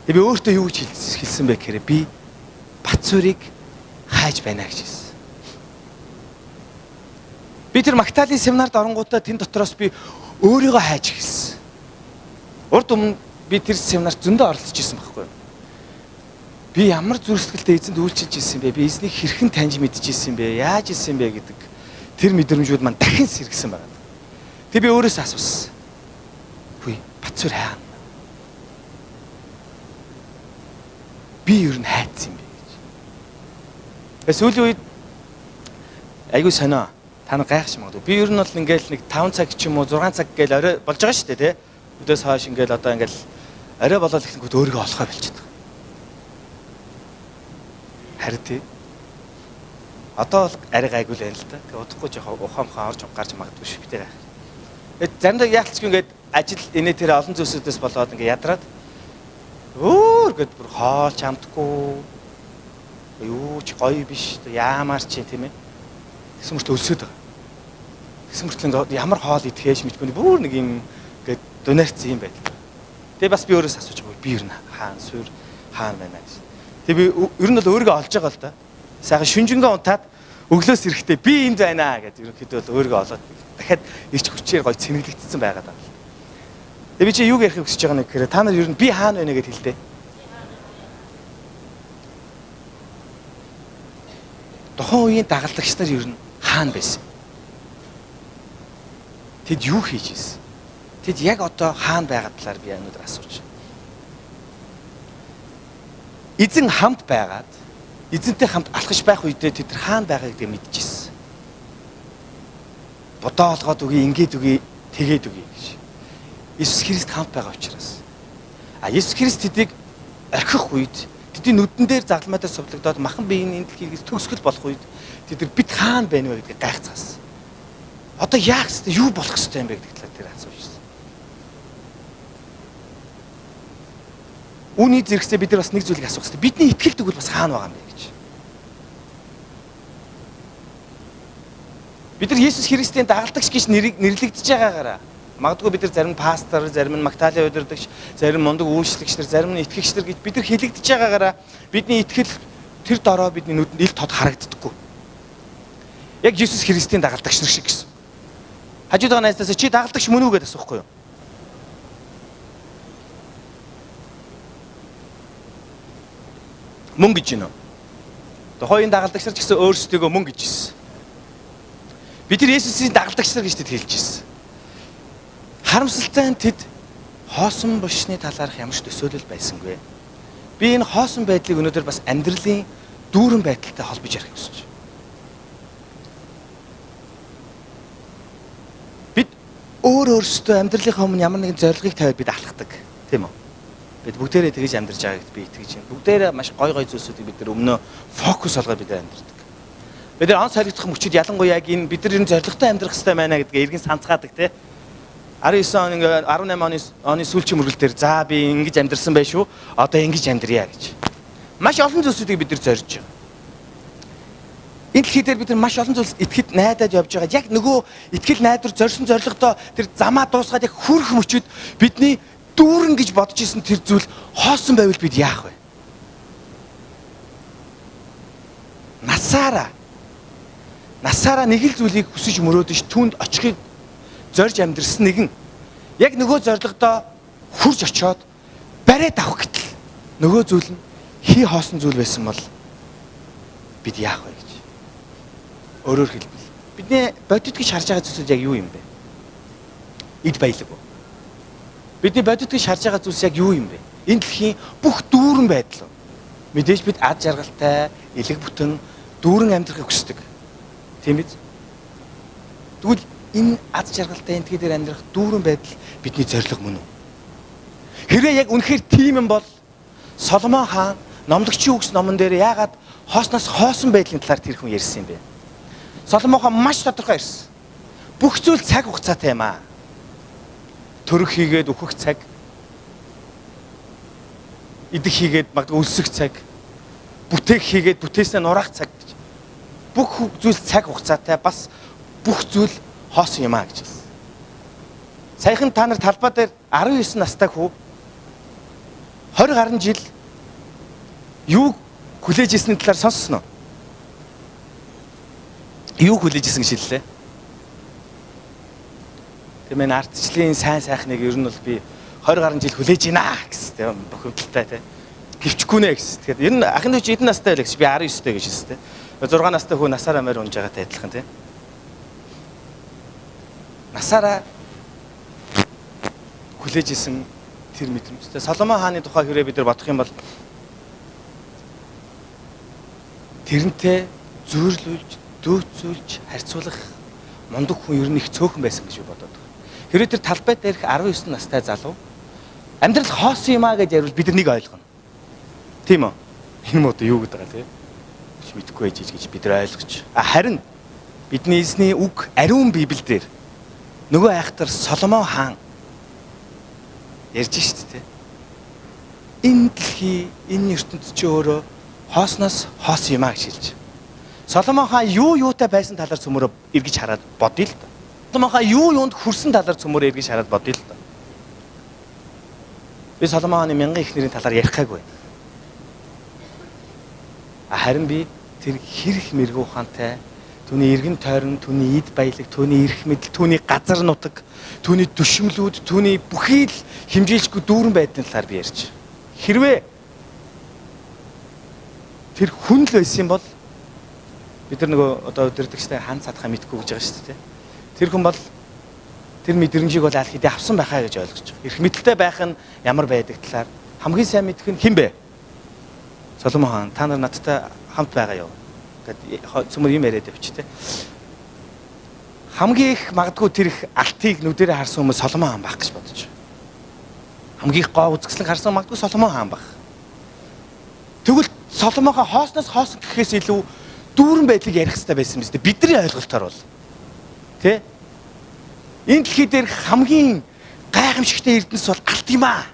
Тэгээ би өөртөө юу гэж хэлсэн бэ гэхээр би Батцуурыг хайж байна гэж хэлсэн. Би тэр Магдалины семинарт оронгуудаа тэн дотроос би өөрийгөө хайж хэлсэн. Урд өмнө би тэр семинарт зөндөө оролцож ирсэн байхгүй юу? Би ямар зүрхсэтгэлтэй эзэнд үйлчилж ирсэн бэ? Би эзнийг хэрхэн таньж мэдчихсэн бэ? Яаж ирсэн бэ гэдэг тэр мэдрэмжүүд маань дахин сэргсэн байна. Тэг би өөрөөсөө асуусан. Хүй, Батцуур хаана? Би юу н хайцсан юм бэ гэж. Сүүлийн үед айгүй сонио. Та нар гайхаж магадгүй. Би ер нь бол ингээл нэг 5 цаг ч юм уу 6 цаг гээл орой болж байгаа шүү дээ тий. Өдөөс хойш ингээл одоо ингээл орой болоод ихэнгүүт өөрийгөө олохоо болчиход байгаа. Харин тий. Одоо бол арай гайгүй л байна л да. Тэгээ удахгүй жоохон ухаамхаа орж гарч магадгүй шүү би тий. Заримдаа яалтчгүй ингээд ажил инээ тэр олон зүйлсүүдээс болоод ингээд ядраад өөр гэд бүр хоолч амтгүй юу ч гоё биш яамаар чи тийм ээ тэгсэн мөртөө өлсөд байгаа. Тэгсэн мөртөө ямар хоол идэхээш мэдгүй бүр нэг юм ингээд дунаарцсан юм байдал. Тэгээ бас би өөрөөс асууж байгаа би ер нь хаана суур хаана байна гэж. Тэгээ би ер нь бол өөрийгөө олж байгаа л да. Сайхан шүнжэнгөө унтаад өглөөс ирэхдээ би энд байна гэдэг ерөнхийдөө бол өөрийгөө олоод дахиад ирч хүчээр гоё цэнэглэгдсэн байгаад байна. Тэгээ би чи юу ярих хүсэж байгаа нэг гэхээр та нар ер нь би хаана байна гэж хэлдэ. Тухайн үеийн дагалдагч нар ер нь хаана байсан? Тэд юу хийж ирсэн? Тэд яг одоо хаана байгаа талаар би өнөөдөр асууж байна. Эзэн хамт байгаад эзэнтэй хамт алхаж байх үедээ тэд хаана байгаа гэдгийг мэдчихсэн. Бодоо олгоод үгүй, ингээд үгүй, тэгээд үгүй гэж. Иесус Христ хамт байгаа учраас. Иесус Христ тэдийг орхих үед, тэдний нүдэн дээр загламайдаа сувлагдаад махан биеийн энэ дэлхийгээс төгсгөл болох үед тэд бид хаана байна вэ гэдгийг гайхацгаасан. Одоо яах вэ? Юу болох ёстой юм бэ гэдэг талаар тэр асууж байна. Үүний зэрэгцээ бид нар бас нэг зүйлийг асуух хэрэгтэй. Бидний итгэл тэгвэл бас хаана байгаа юм бэ гэж. Бид нар Есүс Христийн дагалдагч гэж нэрлэгдэж байгаагаараа магадгүй бид нар зарим нь пастор, зарим нь Магдалины удирдагч, зарим мундаг үйлчлэгч нар, зарим нь итгэгч нар гэж бид нар хэлэгдэж байгаагаараа бидний итгэл тэр дороо бидний нүдэнд ил тод харагддаггүй. Яг Есүс Христийн дагалдагч нар шиг гэсэн. Хажууд байгаа найзаас чи дагалдагч мөн үү гэдээ асуухгүй юу? Мөн гэж гинөө. Тухайн дагалдагч нар ч гэсэн өөрсдөө мөн гэж хэлсэн. Бид нар Есүсийн дагалдагч нар гэж тэд хэлж ирсэн. Харамсалтай нь тэд хоосон бошны талаарх ямар ч төсөөлөл байсангүй. Би энэ хоосон байдлыг өнөөдөр бас амьдралын дүүрэн байдалтай холбож ярих гэж. Бид өөрсдөө амьдралынхаа өмнө ямар нэгэн зорилгыг тавиад бид алхдаг, тийм үү? Бид бүгдээрээ тэгж амьдарч байгааг би итгэж байна. Бүгдээрээ маш гой зүйлсүүдийг бид нар өмнөө фокус олгоод бид амьдардаг. Бид нар он солигдох мөчид ялангуяа яг энэ бид нар энэ зорилготой амьдрах хэрэгтэй байна гэдгээ иргэн санацгаадаг тий. 19 он ингээ 18 оны сүүлчийн мөргөл дээр за би ингэж амьдарсан байх шүү. Одоо ингэж амьдрья гэж. Маш олон зүйлсүүдийг бид нар зорж байгаа. Энэ дэлхий дээр бид нар маш олон зүйлс итгэхэд найдаад явж байгаа. Яг нөгөө итгэл найдвар зорьсон зорилгодоо тэр замаа дуусгаад яг хүрэх мөчид бидний дүүрэн гэж бодож исэн тэр зүйл хоосон байвал бид яах вэ? Насаараа нэг л зүйлийг хүсэж мөрөөдөж түнд очихыг зорж амьдрсан нэгэн яг нөгөө зорилгодоо хурж очиод бариад авах гэтэл нөгөө зүйл нь хий хоосон зүйл байсан бол бид яах вэ гэж. Өөрөөр хэлбэл бидний бодит гэж харж байгаа зүйлс яг юу юм бэ? Эд баялаг уу? Бидний бодит гэж харж байгаа зүйлс яг юу юм бэ? Энэ дэлхийн бүх дүүрэн байдал. Мэдээж бид ад жаргалтай, элэг бүтэн дүүрэн амьдрахыг хүсдэг. Тийм биз? Тэгвэл энэ ад жаргалтай энэ дэлхий дээр амьдрах дүүрэн байдал бидний зорилго мөн үү? Хэрвээ яг үнэхээр тийм юм бол Соломон хаан номлогчийн үгс номон дээр яагаад хоосноос хоосон байдлын талаар тэр хүн ярьсан юм бэ? Соломон хаан маш тодорхой ярьсан. Бүх зүйл цаг хугацаатай юм аа. Төрөх хийгээд өөхөх цаг, идэх хийгээд магадгүй өлсөх цаг, бүтээх хийгээд бүтээснээ нураах цаг гэж. Бүх зүйл цаг хугацаатай бас бүх зүйл хоосон юм аа гэж хэлсэн. Саяхан та нар талбай дээр 19 настай хүү 20 гаруй жил юу хүлээж ирсний талаар сонссноо? Юу хүлээж ирсэн гэж хэллээ? Тэмээ ардчлалын сайн сайхныг ер нь бол би 20 гаруй жил хүлээж гинэ гэсэн тийм бохимдолтой тийм. Гэвчихгүй нэ гэсэн. Тэгэхээр ер нь ахын дүүч эдэн настай байлаа гэж би 19 дэх гэж хэлсэн тийм. 6 настай хүү насаараа морь унж байгаатай адилхан тийм. Насаараа хүлээж исэн тэр мэдрэмжтэй. Соломон хааны тухай хэрэг бид нар бодох юм бол тэрнтэй зөөрлүүлж, дөөцүүлж, харьцуулах мундаг хүн ер нь их цөөхөн байсан гэж би бодоод байна. Хэрвээ тэр талбай дээрх 19 настай залуу амьдрал хоосон юм аа гэж ярил бид нэг ойлгоно. Тийм үү? Энэ мод юу гэдэг байгаа тийм? Чи мэдэхгүй гэж бид нар ойлгож. Харин бидний эзний үг ариун Библиэлд нөгөө айхтар Соломон хаан ярьж штт тийм. Энэ дэлхий, энэ ертөнцийн чи өөрөө хоосноос хоосон юм аа гэж хэлж. Соломон хаан юутай байсан талаар цөмөрөө эргэж хараад бодъё л да. Соломон хаан юунд хүрсэн талаар цөмөрөө эргэж хараад бодъё л да. Би Соломон хааны мянган эхнэрийн талаар ярихгаагүй. Харин би тэр хэрэг мэрэгүү ухаантай, түүний эргэн тойрон, түүний эд баялаг, түүний эрх мэдэл, түүний газар нутаг, түүний төшмлүүд, түүний бүхий л хэмжээлжгүй дүүрэн байдлын талаар би ярьж. Хэрвээ тэр хүн л байсан бол бид нар нөгөө одоо өдөрдөгчтэй хан цадхаа мэдгүй гэж байгаа шүү дээ. Тэр хүн бол тэр мэдрэмжийг бол аль хэдийн авсан байхаа гэж ойлгож байгаа. Эрх мэдэлтэй байх нь ямар байдаг талаар хамгийн сайн мэдэх нь хэн бэ? Соломон хаан, та нар надтай хамт байгаа юу? Гэт цөмөр юм яриад явчих те. Хамгийн их магадгүй тэр их алтыг нүдэрээ харсан хүмүүс Соломон хаан байх гэж бодож. Хамгийн их гоо үзэсгэлэн харсан магадгүй Соломон хаан байх. Тэгвэл Соломон хаан хоосноос хоосон гэхээс илүү дүүрэн байдлыг ярих хэрэгтэй байсан биз дээ. Бидний ойлголтоор бол. Тэ? Энэ дэлхий дээр хамгийн гайхамшигтай эрдэнэс бол алт юм аа.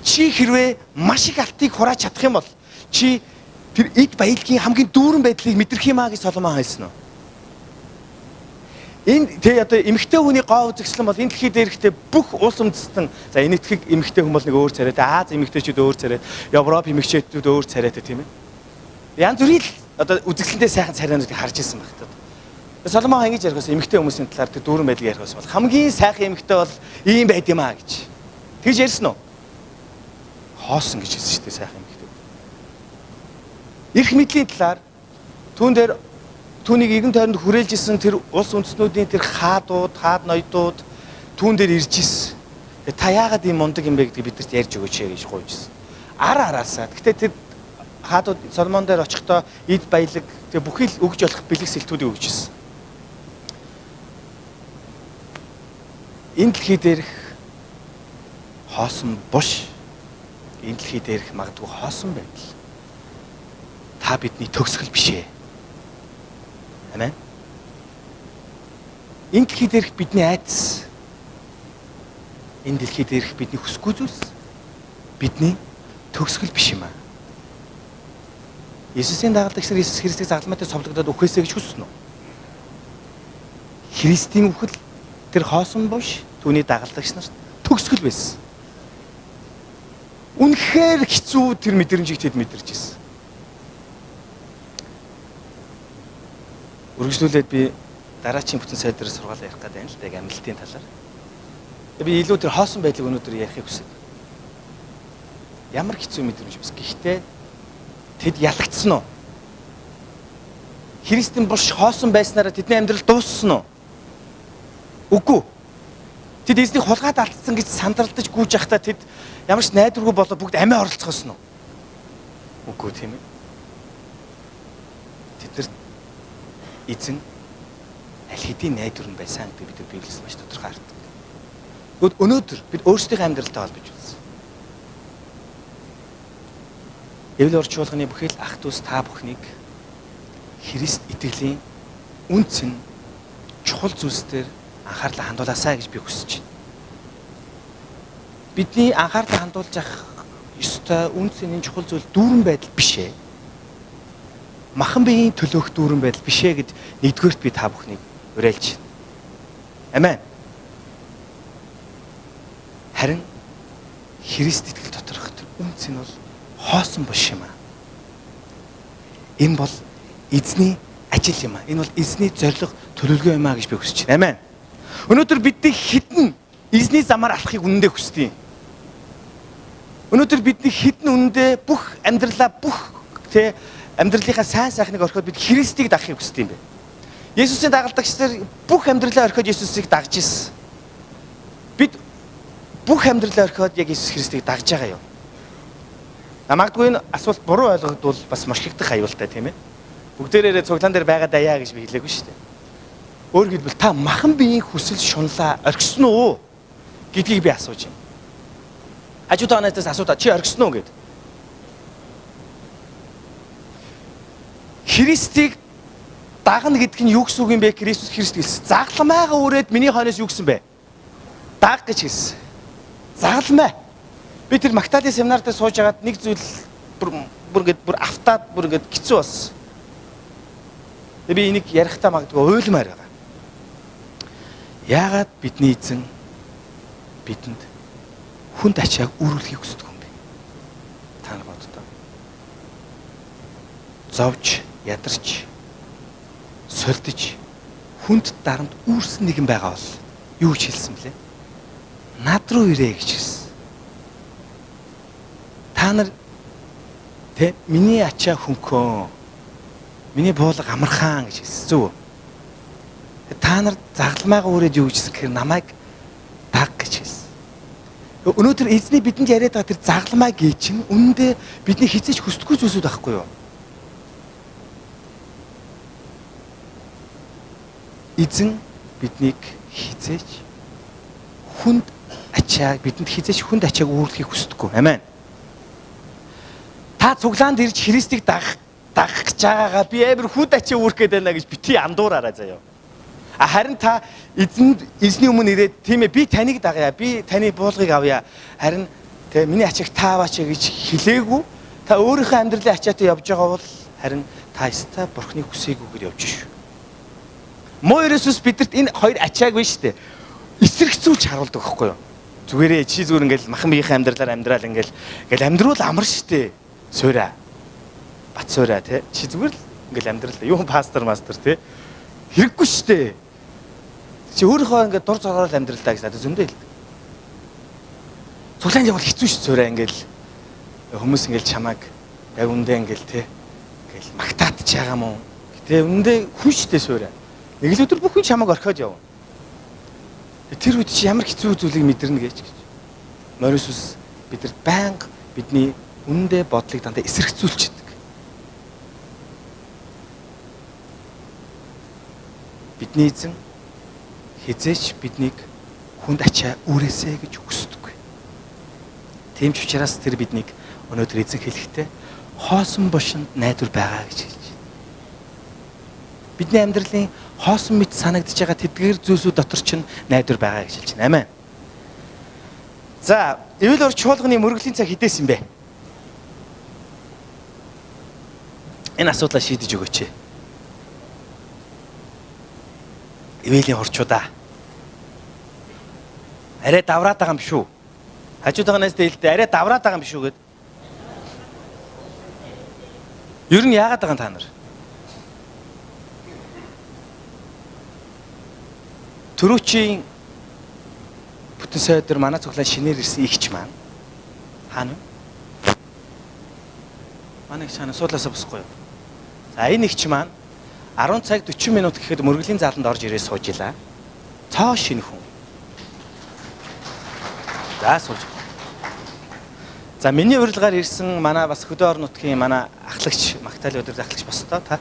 Чи хэрвээ маш их алтыг хурааж чадах юм бол чи тэр эд баялагын хамгийн дүүрэн байдлыг мэдрэх юм аа гэж Соломон хэлсэн үү? Энэ тэ одоо эмэгтэй хүний гоо үзэсгэлэн бол энэ дэлхий дээрхтэй бүх улс үндэстэн за энэтхэг эмэгтэй хүн бол нэг өөр царайтай, Аз эмэгтэйчүүд өөр царайтай, Европ эмэгтэйчүүд өөр царайтай тийм ээ. Янз бүрийн одоо үзэсгэлэнтэй сайхан царайнуудыг харж ирсэн байх таа. Соломон хаан ингэж ярих байсан эмэгтэй хүмүүсийн талаар тэр дүүрэн байдлыг ярих байсан бол хамгийн сайхан эмэгтэй бол ийм байд юм аа гэж. Тэгж ярьсан уу? Хоосон гэж хэлсэн шүү дээ сайхан эмэгтэй. Эрх мэдлийн талаар түүнийг эргэн тойронд хүрээлж исэн тэр улс үндэстнүүдийн тэр хаад ноёдууд түүн дээр ирж исэн. Та яагаад ийм мундаг юм бэ гэдгийг бидэрт ярьж өгөөч гэж гуйжсэн. Араасаа. Гэтэ тэр хаадууд Соломон дээр очихдоо эд баялаг тэг бүхий л өгж болох бэлэг сэлтүүдийг өгч исэн. Энэ дэлхий дээрх хоосон буш энэ дэлхий дээрх магадгүй хоосон байдал. Та бидний төгсгөл биш ээ. Амен. Энэ дэлхий дээрх бидний айдас. Энэ дэлхий дээрх бидний хүсгүй зүйлс бидний төгсгөл биш юм аа. Иесусийн дагалдагч нар Иесус Христийг загламтай цовлогдоод үхээсэй гэж хүснэ үү? Христийн үхэл тэр хоосон буш түүний дагалдагч нарт төгсгөл байсан. Үнэхээр хэцүү тэр мэдрэмжийг тэд мэдэрч ирсэн. Үргэлжлүүлээд би дараачийн бүтэн сайд дээр сургаал ярих гэдэг юм л да амлалтын талаар. Би илүү тэр хоосон байдлыг өнөөдөр ярихыг хүсэж. Ямар хэцүү мэдрэмж биш. Гэхдээ тэд ялагдсан уу? Христийн буш хоосон байснараа тэдний амьдрал дууссан уу? Үгүй. Тэд эзнийг хулгайд алдсан гэж сандралдаж гүйж явахдаа тэд ямар ч найдваргүй болоо бүгд амиа оролцохсон уу? Үгүй тийм ээ. Тэд эзэн аль хэдийн найдвар нь байсан гэдэг бид Библиэс маш тодорхой хардаг. Гэхдээ өнөөдөр бид өөрсдийнхөө амьдралтай холбож үзсэн. Эвл орчуулганы бүхэл ах дүүс та бүхнийг Христ итгэлийн үнц нь чухал зүйлсээр анхаарлаа хандуулаасаа гэж би хүсэж байна. Бидний анхаарлаа хандуулж явах ёстой үнцний чухал зүйл дүүрэн байдал биш ээ. Махан биеийн төлөөх дүүрэн байдал биш ээ гэд нэгдүгээрт би та бүхнийг уриалж байна. Амен. Харин Христ итгэл доторх үнц нь бол хоосон буш юм аа. Энэ бол эзний ажил юм аа. Энэ бол эзний зориг төлөвлөгөө юм аа гэж би хүсэж байна. Амен. Өнөөдөр бидний хідэн эзний замаар алхахыг үнэндээ хүсдэг юм. Өнөөдөр бидний хідэн үнэндээ бүх амьдралаа амьдралынхаа сайн сайхныг орхиод бид Христийг дагахыг хүсдэг юм бэ. Есүсийн дагалдагч нар бүх амьдралаа орхиод Есүсийг дагж ирсэн. Бид бүх амьдралаа орхиод яг Есүс Христийг дагж байгаа юм. Магадгүй энэ асуулт буруу ойлгогдвол бас мошигдох аюултай тийм ээ. Бүгдээрээ цуглаан дээр байгаа даяа гэж би хэлээгүй шүү дээ. Өөрөөр хэлбэл та махан биеийн хүсэл шунлаа орхисон уу гэдгийг би асууж байна. Хажуудаа надаас асуудаа чи орхисон уу гэд. Христийг дагна гэдэг нь юу гэсэн үг юм бэ? Иесус Христ хэлсэн. Загламайгаа үрээд миний хойноос юу гэсэн бэ? Даг гэж хэлсэн. Загламай. Би тэр Магдалины семинар дээр сууж агаад нэг зүйл бүр автаад бүр ингэ хэцүү болсон. Би энийг ярихдаа магадгүй уйлмаар байгаа. Яагаад бидний эзэн бидэнд хүнд ачааг үүрүүлэхийг хүсдэг юм бэ? Та нар боддоо. Зовж, ядарч, сольдож, хүнд дарамт үүрсэн нэгэн байгаа бол юу гэж хэлсэн блэ? Над руу ирээ гэж хэлсэн. Та нар миний ачаа хөнхөө. Миний буулга амархан гэж хэлсэн зү. Та нар загламайгаа үрээд юу гэжсэн гэхээр намайг даг гэж хэлсэн. Өнөөдөр эзний бидэнд яриад байгаа тэр загламай гээ чинь үнэндээ бидний хизээч хүсдэггүй зүйлсүүд байхгүй юу? Эзэн биднийг хизээч хүнд ачааг бидэнд хизээч хүнд ачааг үүрлэхийг хүсдэггүй. Амен. Та цуглаанд ирж Христийг дагах гэж байгаагаа би амар хүнд ачаа үүрэх гээд байна гэж бити андуураарай заяа. Харин та эзний өмнө ирээд тийм ээ би таныг дагая. Би таны буулгыг авъя. Харин миний ачааг тааваач гэж хэлээгүй. Та өөрийнхөө амьдралын ачаатай явж байгаа бол харин та ястаа бурхны хүсээгүйгээр явж шүү. Муу Иесус бидэрт энэ хоёр ачааг биш үү? Эсрэгцүүлж харуулдаг байхгүй юу? Зүгээрээ чи зүгээр ингээл махан биеийн амьдралаар амьдрал ингээл амьдрал амар штэ. Суурай. Бат суурай тий. Чи зүгээр л ингээл амьдрал юу пастор мастер тий. Хэрэггүй штэ. Чи өөрийнхөө ингээд дур зоргоор амьдралдаа гэж надад зөндөө хэлдэг. Цуглаанд явал хэцүү ш суурай ингээл хүмүүс ингээл чамааг яг үндэ ингээл тий. Ингээл магтаадж байгаа мó. Гэтэ үндэ хүн штэ суурай. Нэг л өдөр бүх хүн чамааг орхиод яв. Тэр үед чи ямар хэцүү зүйлийг мэдэрнэ гэж. Морисус бидэнд байнга бидний үндэ бодлыг дандаа эсрэгцүүлчихдэг. Бидний эзэн хизээч биднийг хүнд ачаа үрээсэ гэж хүсдэггүй. Тийм ч учраас тэр биднийг өнөөдөр эзэн хэлэхдээ хоосон бошинд найдвар байгаа гэж хэлж байна. Бидний амьдралын хоосон мэт санагдж байгаа тэдгээр зүйлсүүд дотор ч найдвар байгаа гэж хэлж байна. Амен. За, эвэл ор чуулганы мөргөлийн цаг хэдээс юм бэ? Энэ асуудлаа шийдэж өгөөч. Эвэлийн орчуудаа. Арай давраад байгаа юм шүү. Хажууд байгаа нэстэ хэлдэ арай давраад байгаа юм шүү гэд. Ер нь яагаад байгаа юм та нар? Төрөөчийн бүтэн сайдэр манай цуглаан шинээр ирсэн ихч маань. Хаана вэ? Манай их чана суулаасаа босхгүй юу? За энэ ихч маань 10 цаг 40 минут гэхэд мөргөлийн зааланд орж ирээ сууж илаа. Цоо шинэ хүн. За сууж. За миний урилгаар ирсэн манай бас хөдөө орон нутгийн манай ахлагч Магдалины өдөр ахлагч босдоо та.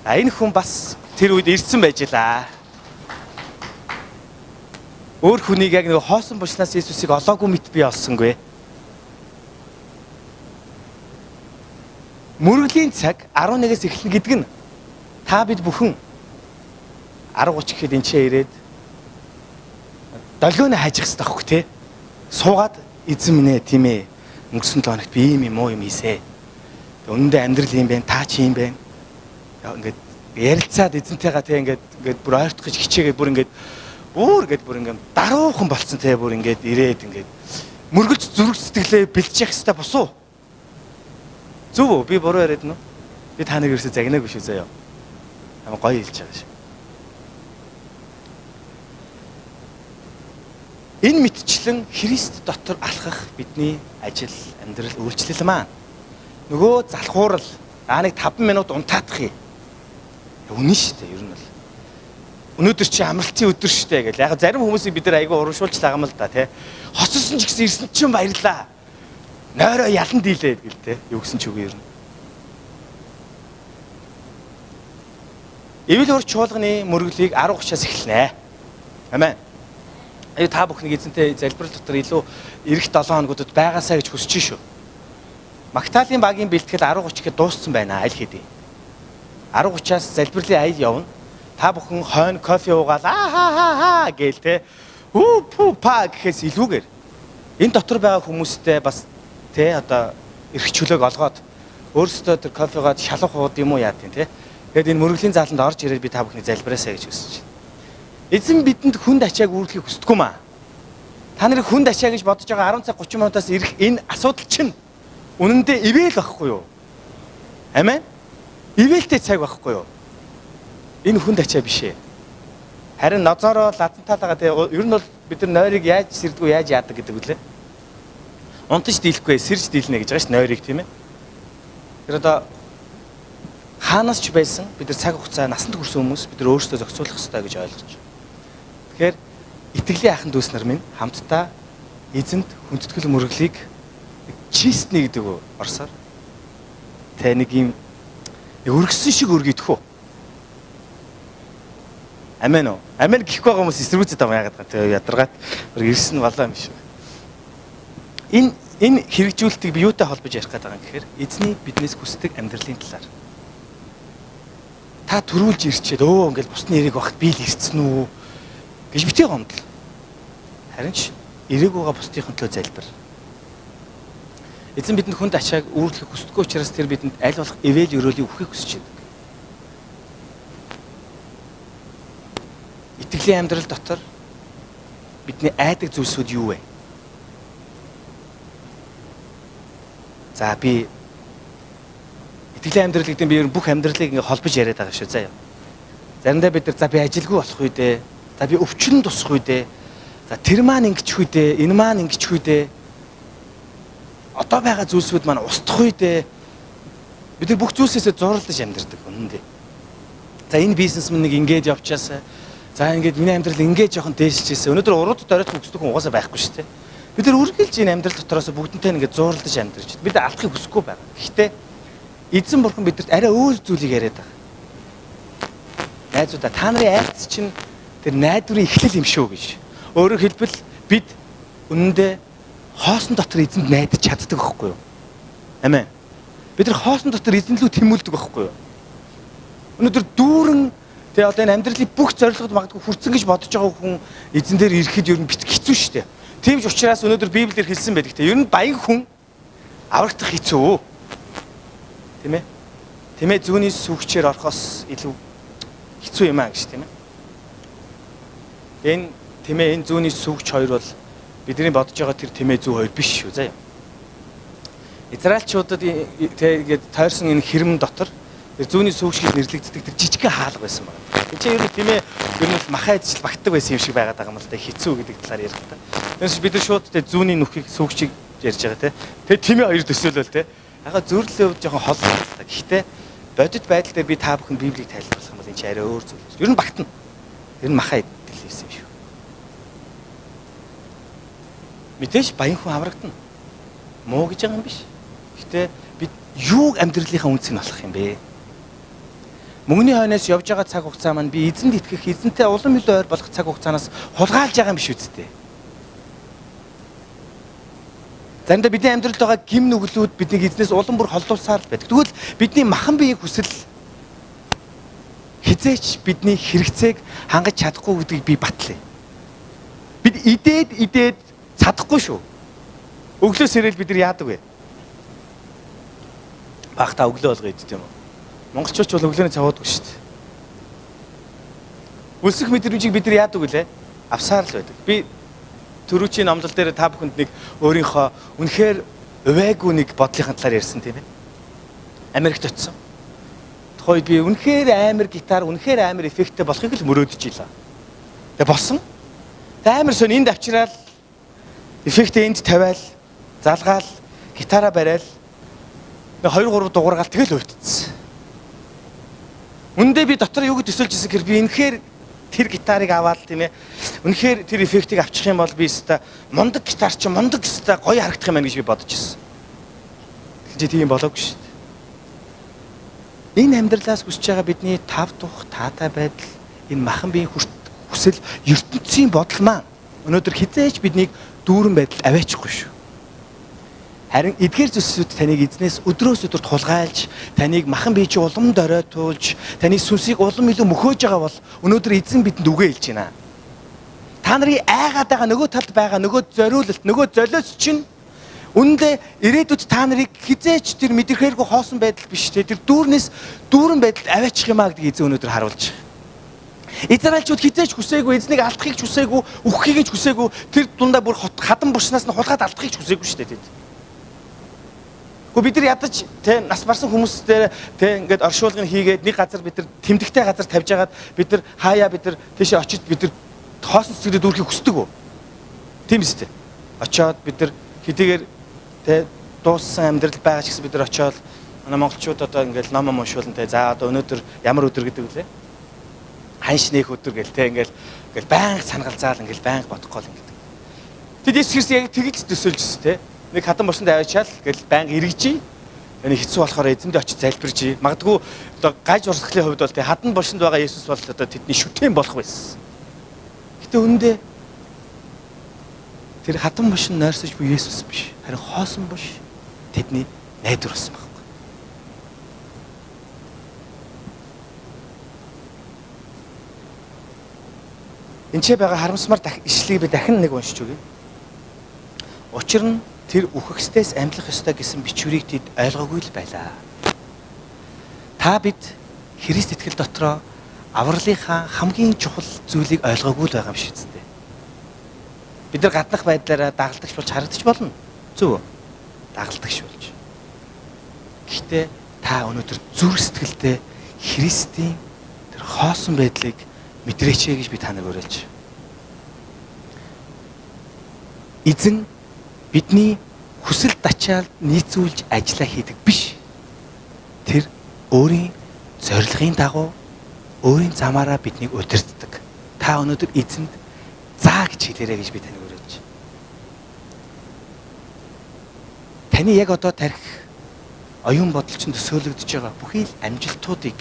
Энэ хүн бас тэр үед ирсэн байж илаа. Өөр хүнийг яг нэг хоосон бушнаас Иесусыг олоогүй мэт би олсонгүй. Мөргөлийн цаг 11-ээс эхэлнэ гэдэг нь та бид бүхэн 10:30 гэхэд энэ ч ирээд долгионы хайжих хэрэгтэй байхгүй тий. Суугаад эзэн минь ээ тийм ээ. Өнгөрсөн 7 хоногт би ийм юм уу юм ийсэ. Өнөндөө амьдрал юм байна, таа чи юм байна. Ингээд ярилцаад эзэнтэйгээ тий ингээд бүр ойртох гэж хичээгээд бүр ингээд даруухан болцсон тий бүр ингээд ирээд ингээд мөргөлж зүрх сэтгэлээ бэлтжих хэрэгтэй босуу. Зүг үү? Би буруу яриад нү? Би та нэг ерөөсөө загнаагүй шүү заяа. Ама гоё хэлж байгаа шүү. Энэ мэдчлэн Христ дотор алхах бидний ажил, амьдрал, үйлчлэл маань. Нөгөө залхуурал нэг 5 минут унтаадах юм. Үнэн шүү дээ, ер нь бол. Өнөөдөр чи амралтын өдөр шүү дээ гэл. Яг зарим хүмүүсийг бид нар айгүй урамшуулж лагам л да тий. Хоцсон ч гэсэн ирсэн чинь баярлаа. Нойроо ялан дийлээд гэл те юу гэсэн ч үгүй юм. Эвэл урд чуулганы мөрөглийг 10:30-аас эхэлнэ. Амен. Та бүхнийг эзэнтэй залбирал дотор илүү эх 7 хоногудад байгаасаа гэж хүсэж шүү. Магдалины багийн бэлтгэл 10:30 гэхэд дууссан байна аль хэдий. 10:30-аас залбирлын аял явна. Та бүхэн хойно кофе уугаал аа гээл те. Пүү па гэхээс илүүгээр энэ дотор байгаа хүмүүстэй бас те одоо эрх чөлөөг олгоод өөрсдөө тэр кофегоод шалах ууд юм уу яа тийм те. Тэгэд энэ мөрөглийн зааланд орж ирээд би та бүхний залбираасаа гэж хүсэж байна. Эзэн бидэнд хүнд ачааг үүрлэхийг хүсдэггүй маа. Та нарыг хүнд ачаа гэж бодож байгаа 10 цаг 30 минутаас ирэх энэ асуудал чинь үнэндээ ивэл байхгүй юу? Амен. Ивэлтэй цаг байхгүй юу? Энэ хүнд ачаа биш ээ. Харин нозоороо лазантаалгаа те ер нь бол бид нар нойрыг яаж сэрдгүү яаж яадаг гэдэг үлээ. Унтаж дийлэхгүй сэрж дийлнэ гэж байгаа ш нойрыг тийм ээ. Тэр одоо хаанаас ч байсан бид нар цаг хугацаа насанд хүрсэн хүмүүс бид нар өөрсдөө зохицуулах хэрэгтэй гэж ойлгож байна. Тэгэхээр итгэлийн ахын дүүс нар минь хамтдаа эзэнт хүндэтгэл мөрөглийг чистнэ гэдэг орсоор тэ нэг юм өргөсөн шиг өргөдөх үү. Амен уу. Амен гэхгүй байгаа хүмүүс эсрүүцэд байгаа яагаад тэгээ ядаргаад ирсэн болоо юм шиг. Энэ хэрэгжүүлэлтийг би юутай холбож ярих гэдэг юм гэхээр эзний биднээс хүсдэг амьдралын талаар. Та төрүүлж ирчээд ингээл бусны эрэг багт би л ирцэн үү гэж битгий гомдол. Харин ч эрэг байгаа бусдынхын төлөө залбир. Эзэн бидэнд хүнд ачааг үүрлэхийг хүсдэггүй учраас тэр бидэнд аль болох эвэл өрөөлийг өгөхийг хүсэж байдаг. Итгэлийн амьдрал дотор бидний айдаг зүйлсүүд юу вэ? За би итгэлийн амьдрал гэдэг нь би бүх амьдралыг ингээ холбож яриад байгаа шүү заяа. Заримдаа бид нар за би ажилгүй болох үү дээ. За би өвчин тусах үү дээ. За тэр маань ингэчих үү дээ. Энэ маань ингэчих үү дээ. Одоо байгаа зүйлсүүд маань устдах үү дээ. Бид нар бүх зүйлсээсээ зурлаж амьдардаг үнэндээ. За энэ бизнесмен нэг ингэж явчаасаа. За ингээд миний амьдрал ингэж жоохон дээшчихсэн. Өнөөдөр урууд дөрөт хөгсдөг хүн угаасаа байхгүй шүү дээ. Бид нар үргэлж энэ амьдрал дотроос бүгднтэй ингээд зурлаж амьдарч. Бид алдахыг хүсэхгүй байна. Гэхдээ эзэн бурхан бидэрт арай өөр зүйлийг яриад байгаа. Найзуудаа та нарын айц чинь тэр найдварын эхлэл юм шүү гэж. Өөрөөр хэлбэл бид үнэндээ хоосон дотор эзэнд найдаж чаддаг байхгүй юу? Амен. Бид нар хоосон дотор эзэнлүү тэмүүлдэг байхгүй юу? Өнөөдөр дүүрэн тэгээ одоо энэ амьдралын бүх зорилгод магадгүй хүрцэн гэж бодож байгаа хүн эзэн дээр ирэхэд ер нь битгий хэцүү шүү дээ. Тийм ч учраас өнөөдөр Библиэр хэлсэн байдаг. Ер нь баян хүн аврагдах хэцүү. Тийм ээ? Тийм ээ зүүнний сүгчээр орохоос илүү хэцүү юм аа гэж тийм ээ. Энэ тийм ээ энэ зүүнний сүгч хоёр бол бидний бодож байгаа тэр тийм ээ зүү хоёр биш шүү заяа. Израильчуудад тэгээд тойрсон энэ хэрэм дотор тэр зүүнний сүгч гэж нэрлэгддэг тэр жижигхэн хаалга байсан байна. Энд чинь ер нь тийм ээ ер нь махаа идэл багтдаг байсан юм шиг байгаад байгаа юм л да хэцүү гэдэг талаар ярих та. Тэрс бид нар шууд тэ зүүнний нүхийг сүгчийг ярьж байгаа те. Тэгээ тийм ээ хоёр төсөөлөл те. Яга зүрлэлээ жоохон хол байна. Гэхдээ бодит байдал дээр би та бүхэн Библийг тайлбарлах юм бол энэ ч арай өөр зүйл. Ер нь багтана. Ер нь махаа идэл байсан юм шүү. Мэдээж баян хүн аврагдана. Муу гэж байгаа юм биш. Гэхдээ бид юуг амьдралынхаа үнцийг болох юм бэ? Мөнгөний хойноос явж байгаа цаг хугацаа маань би эзэнд итгэх, эзэнтэй улам илүү ойр болох цаг хугацаанаас хулгайлж байгаа юм биш үсттэй. Заримдаа бидний амьдралд байгаа гим нүглүүд биднийг эзнээс улам бүр холдуулсаар л байдаг. Тэгвэл бидний махан биеийг хүсэл хизээч бидний хэрэгцээг хангаж чадахгүй гэдгийг би батлая. Бид идээд чадахгүй шүү. Өглөөс ирээл бид нар яадаг вэ? Багтаа өглөө болгоо идэх юм уу? Монголчууд ч бол өглөөний цаваадаг шүү дээ. Үлсэх мэдрэмжийг бид нар яадаг вүлээ? Авсаар л байдаг. Би төрүүчийн номлол дээр та бүхэнд нэг өөрийнхөө үнэхээр увайгүй нэг бодлынхаа талаар ярьсан тийм ээ. Америкт очсон. Тухайд би үнэхээр амар гитар, үнэхээр амар эффекттэй болохыг л мөрөөдөж ийлаа. Тэгээ болсон. Тэгээ амар сон энд авчраал эффектээ энд тавиал, залгаал, гитараа барайл 2 3 дугааргаал тэгэл өвдцсэн. Үндэ би дотор юу гэж төсөөлж ирсэн гэхээр би үнэхээр тэр гитарыг аваад тийм ээ. Үнэхээр тэр эффектийг авчих юм бол би өстой мундаг гитар чи мундаг өстой гоё харагдах юм байна гэж би бодож ирсэн. Тэгж тийм болоогүй шүү дээ. Энэ амьдралаас хүсэж байгаа бидний тав тух таатай байдал, энэ махан биеийн хүсэл, ертөнцийн бодол маань өнөөдөр хизээж биднийг дүүрэн байдал аваачихгүй шүү. Харин эдгээр зүйлсүүд таныг эзнээс өдрөөс өдөрт хулгайлж, таныг махан бие чи улам доройтуулж, таны сүнсийг улам илүү мөхөөж байгаа бол өнөөдөр эзэн бидэнд үгээ хэлж байна. Та нарын айгаад байгаа нөгөө талд байгаа нөгөө зориулалт, нөгөө золиос чинь үнэндээ ирээдүйд та нарыг хизээч тэр мэдрэхээргүй хоосон байдал биш те. Тэр дүүрэн байдалд аваачих юмаа гэдгийг эзэн өнөөдөр харуулж байгаа. Израильчууд хизээч хүсээгүй, эзнийг алдахыг ч хүсээгүй, үххийг ч хүсээгүй, тэр дундаа бүр хадан бурснаас нь хулгаад алдахыг ч хүсээгүй шүү дээ. Гэхдээ бид нар ядаж те нас барсан хүмүүстэй те ингээд оршуулгыг хийгээд нэг газар бид нар тэмдэгтэй газар тавьж агаад бид нар хаяа бид нар тийшээ очиж бид нар хоосон цэцгэрээ дүүрхийг хүсдэг үү? Тийм үстэй. Очоод бид нар хэдийгээр те дууссан амьдрал байгаа ч гэсэн бид нар очоод манай монголчууд одоо ингээд ном уншуулна те за одоо өнөөдөр ямар өдөр гэдэг үлээ? Ханш нээх өдөр гэл те ингээд байнга санагалзаал ингээд байнга бодохгүй л ингээд. Тэд Есүс Христ яг тэгж төсөөлжсэн те. Нэг хадан борсонд аваачаал гэл байнга эргэжий. Энийг хэцүү болохоор эзэндээ очиж залбиржий. Магадгүй одоо гаж урсгалын хувьд бол те хадан борсонд байгаа Есүс бол одоо тэдний шүтэн болох байсан. Гэтэ үүндээ тэр хатан бошин нойрсож буй Есүс биш. Харин хоосон бош тэдний найдвар болсон байхгүй. Энд ч байгаа харамсмар ишлэгийг би дахин нэг уншиж өгье. Учир нь тэр үхэхстээс амьдлах ёстой гэсэн бичвэрийг тэд ойлгоогүй л байлаа. Та бид Христ итгэл дотроо авралынхаа хамгийн чухал зүйлийг ойлгоогүй л байгаа юм шиг үстэй. Бид нар гаднах байдлаараа дагалдагч болж харагдаж болно. Зөв үү? Дагалдагч болж. Гэхдээ та өнөөдөр зүрх сэтгэлдээ Христийн тэр хоосон байдлыг мэдрээч гэж би таныг уриалж. Эзэн бидний хүсэл тачаалд нийцүүлж ажиллаа хийдэг биш. Тэр өөрийн зорилгын дагуу өөрийн замаараа биднийг удирддаг. Та өнөөдөр эзэнд заа гэж хэлээрэй гэж би таныг уриалж. Таны яг одоо тарих оюун бодол чинь төсөөлөгдөж байгаа бүхий л амжилтуудыг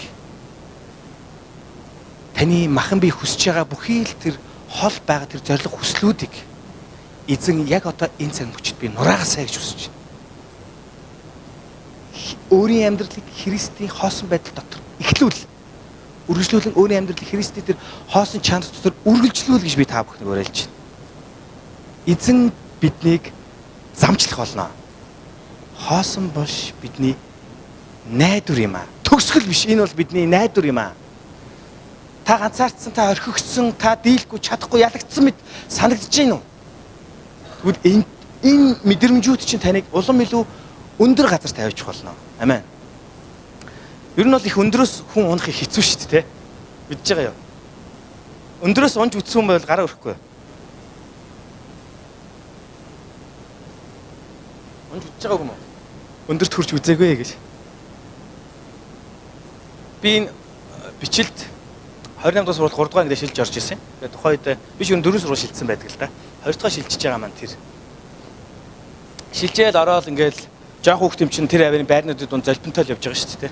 таны махан бие хүсэж байгаа бүхий л тэр хол байгаа тэр зориг хүслүүдийг эзэн яг одоо энэ цаг мөчид би нураасаа гэж хүсэж байна. Өөрийн амьдралыг Христийн хоосон байдал дотор эхлүүл. Үргэлжлүүлэн өөрийн амьдралыг Христийн тэр хоосон чанар дотор үргэлжлүүл гэж би та бүхнийг уриалж байна. Эзэн биднийг замчлах болно. Хоосон бош бидний найдвар юм аа. Төгсгөл биш, энэ бол бидний найдвар юм аа. Та ганцаардсан, та орхигдсон, та дийлэхгүй, чадахгүй, ялагдсан мэт санагдаж байна уу? Тэгвэл энэ мэдрэмжүүд чинь таныг улам илүү өндөр газар тавьчих болно. Амен. Ер нь бол их өндрөөс хүн унахыг хэцүү шүү дээ, тэ? Мэдж байгаа юу? Өндрөөс унж үтсэн хүн бол гараа өрөхгүй. Унж үтж байгаагүй юм уу? Өндөрт хүрч үзээгүй гэж. Би энэ бичлэлд 28 дугаар сургууль 3 дугаар ангид шилж орж ирсэн. Тэгээд тухайн үед би ч 4 сургууль шилжсэн байдаг л да. 2 дугаар шилжиж байгаа маань тэр. Шилжээл ороод ингээл жоох хүүхдийн чинь тэр авийн байрнуудад дунд золбинтол явж байгаа шүү дээ.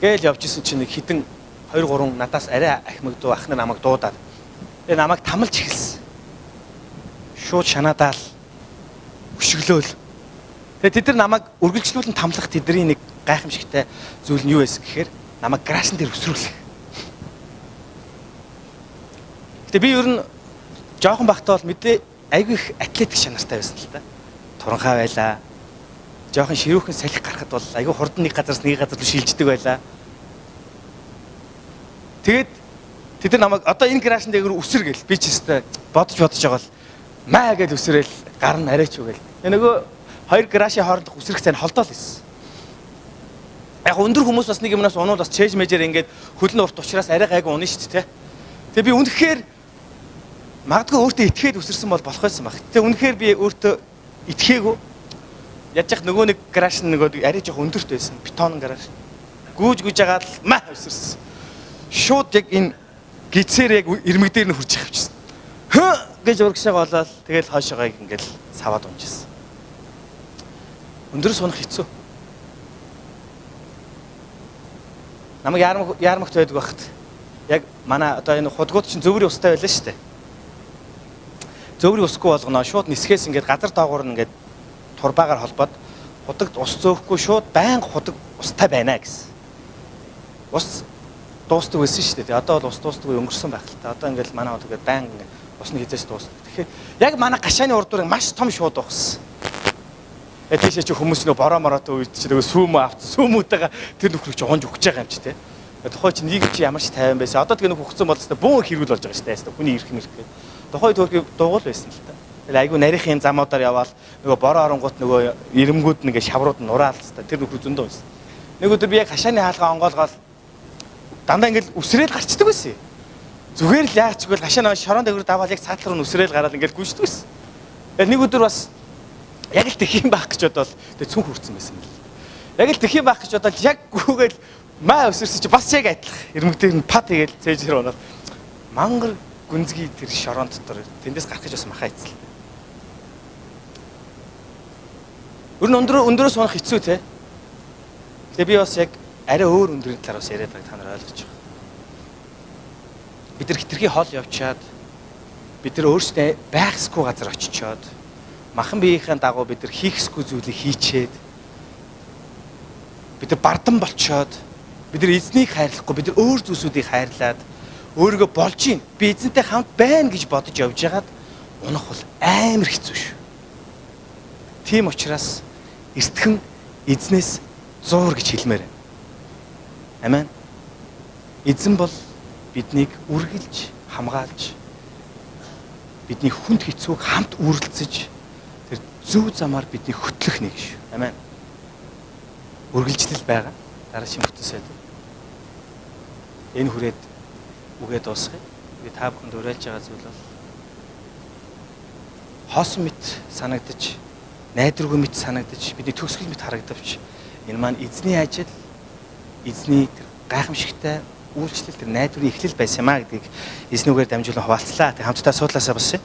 Гээл явж исэн чинь нэг хитэн 2 3 надаас арай ахмагдуу ах нар намайг дуудаад. Тэгээ намайг тамалж эхэлсэн. Шууд шанаадаал өшөглөөл. Тэгээ тэд нар намайг үргэлжлүүлэн тамлах тэдний нэг гайхамшигтай зүйл нь юу байсан гэхээр намайг крашн дээр өсрүүлэх. Гэтэ би ер нь жоохон бахтаа бол мэдээ айгүй их атлетик чанартай байсан л да. Туранхай байлаа. Жоохон ширүүхэн салхи гарахад бол айгүй хурдан нэг газараас нэг газар руу шилждэг байлаа. Тэгээд тэд нар намайг одоо энэ крашн дээр өсөр гэл би ч өстэй бодож байгаа бол маа гэж өсрөөл гар нь арайч үгээл. Нөгөө хоёр крашийн хоорондох өсрөх цай нь холдоол байсан. Яг өндөр хүмүүс бас нэг юмнаас унууд бас чэйж мэжээр ингээд хөлн урт учраас арай гайгүй унаа шүү дээ. Тэгээ би үнэхээр магадгүй өөртөө итгээд өсөрсөн бол болох байсан баг. Тэгээ үнэхээр би өөртөө итгээгүй. Яаж яах нөгөө нэг краш нөгөө арай жоох өндөрт байсан. Бетон краш. Гүүж агаад л маа өсөрсөн. Шууд яг энэ гицээр яг ирмэг дээр нь хурж явчихсан. Хөө гэж урагшаага болоод тэгэл хойшоогоо ингээл саваад унжсэн. Өндөрс унах хэцүү. Намайг яармагт байдаг багт. Яг манай одоо энэ худгууд чинь зөвөрийн устай байлаа шүү дээ. Зөвөрийн усгүй болгоно шууд нисгээс ингээд газар доогуур нь ингээд турбаагаар холбоод худагт ус зөөхгүй шууд байнга худаг устай байна гэсэн. Ус дуустдаг байсан шүү дээ. Одоо бол ус дуустдаггүй өнгөрсөн байх л та. Одоо ингээд манай хот ингээд байнга ингээд усны хизээс дуустдаг. Тэгэхээр яг манай гашааны урдуурыг маш том шууд ухсан. Тийшээ чи хүмүүс нөө бороо мороотой үед чи нөгөө сүүмөө авц сүүмүүдтэйгээ тэр нөхрийг чи унж өгч байгаа юм чи те. Тухай чи нэг чи ямар ч тайван байсан. Одоо тэгээ нөх хөгцсөн бол тест бөөн хэрүүл болж байгаа шүү дээ. Хүний ирэх мэрх гээд. Тухай төрхийг дугуул байсан л та. Тэгэл айгүй нарийнхын замуудаар яваал нөгөө бороо оронгууд нөгөө ирэмгүүд нэгэ шаврууд нь нураал тест тэр нөхөр зөндөө байсан. Нэг өдөр би яг хашааны хаалгаа онгоолгоод дандаа ингээл үсрээл гарчдаг байсан. Зүгээр л яач чигвэл хашааны шорон дээгүүр даваал яг цаатлаар нь үсрээл гараад ингээл гүйждэг байсан. Тэгэл нэг өдөр бас яг л тэх юм байх гэж бодвол тэг цүнх хүрсэн байсан юм л. Яг л тэх юм байх гэж бодвол яг гүгээл маа өсөрсөн чи бас яг адилах. Ирмэгтэй нь пат хийгээл цээжэр унаад мангар гүнзгий тэр шорон дотор тэндээс гарах гэж бас махаа эцэл. Өөр нь өндөрөөс унах хэцүү те. Тэгээ би бас яг арай өөр өндрийн талаар бас яриад байгааг та нар ойлгож байгаа. Бид нар хитрхи хоол явчаад бид нар өөрсдөө байхсгүй газар очичоод махан биеийнхээ дагуу бид нар хийхсгүй зүйлийг хийчээд бид нар бардан болчоод бид нар эзнийг хайрлахгүй бид нар өөр зүйлсүүдийг хайрлаад өөрийгөө болж юм би эзэнтэй хамт байна гэж бодож явж байгаад унах бол амар хэцүү шүү. Тийм учраас эртхэн эзнээс зуур гэж хэлмээр байна. Амен. Эзэн бол биднийг үргэлж хамгаалж бидний хүнд хэцүүг хамт үргэлцэж тэр зөв замаар биднийг хөтлөх нэг шүү. Амен. Үргэлжлэл байгаа. Дараа шин бүтээсэй. Энэ хүрээд үгээ дуусгая. Би та бүхэнд уриалж байгаа зүйл бол хоосон мэт санагдаж, найдваргүй мэт санагдаж, бидний төгсгөл мэт харагдавч энэ маань эзний ажил, эзний тэр гайхамшигтай үйлчлэл тэр найдварын эхлэл байсан юм а гэдгийг эзнүүгээр дамжуулан хуваалцлаа. Тэг хамтдаа суудлаасаа босъё.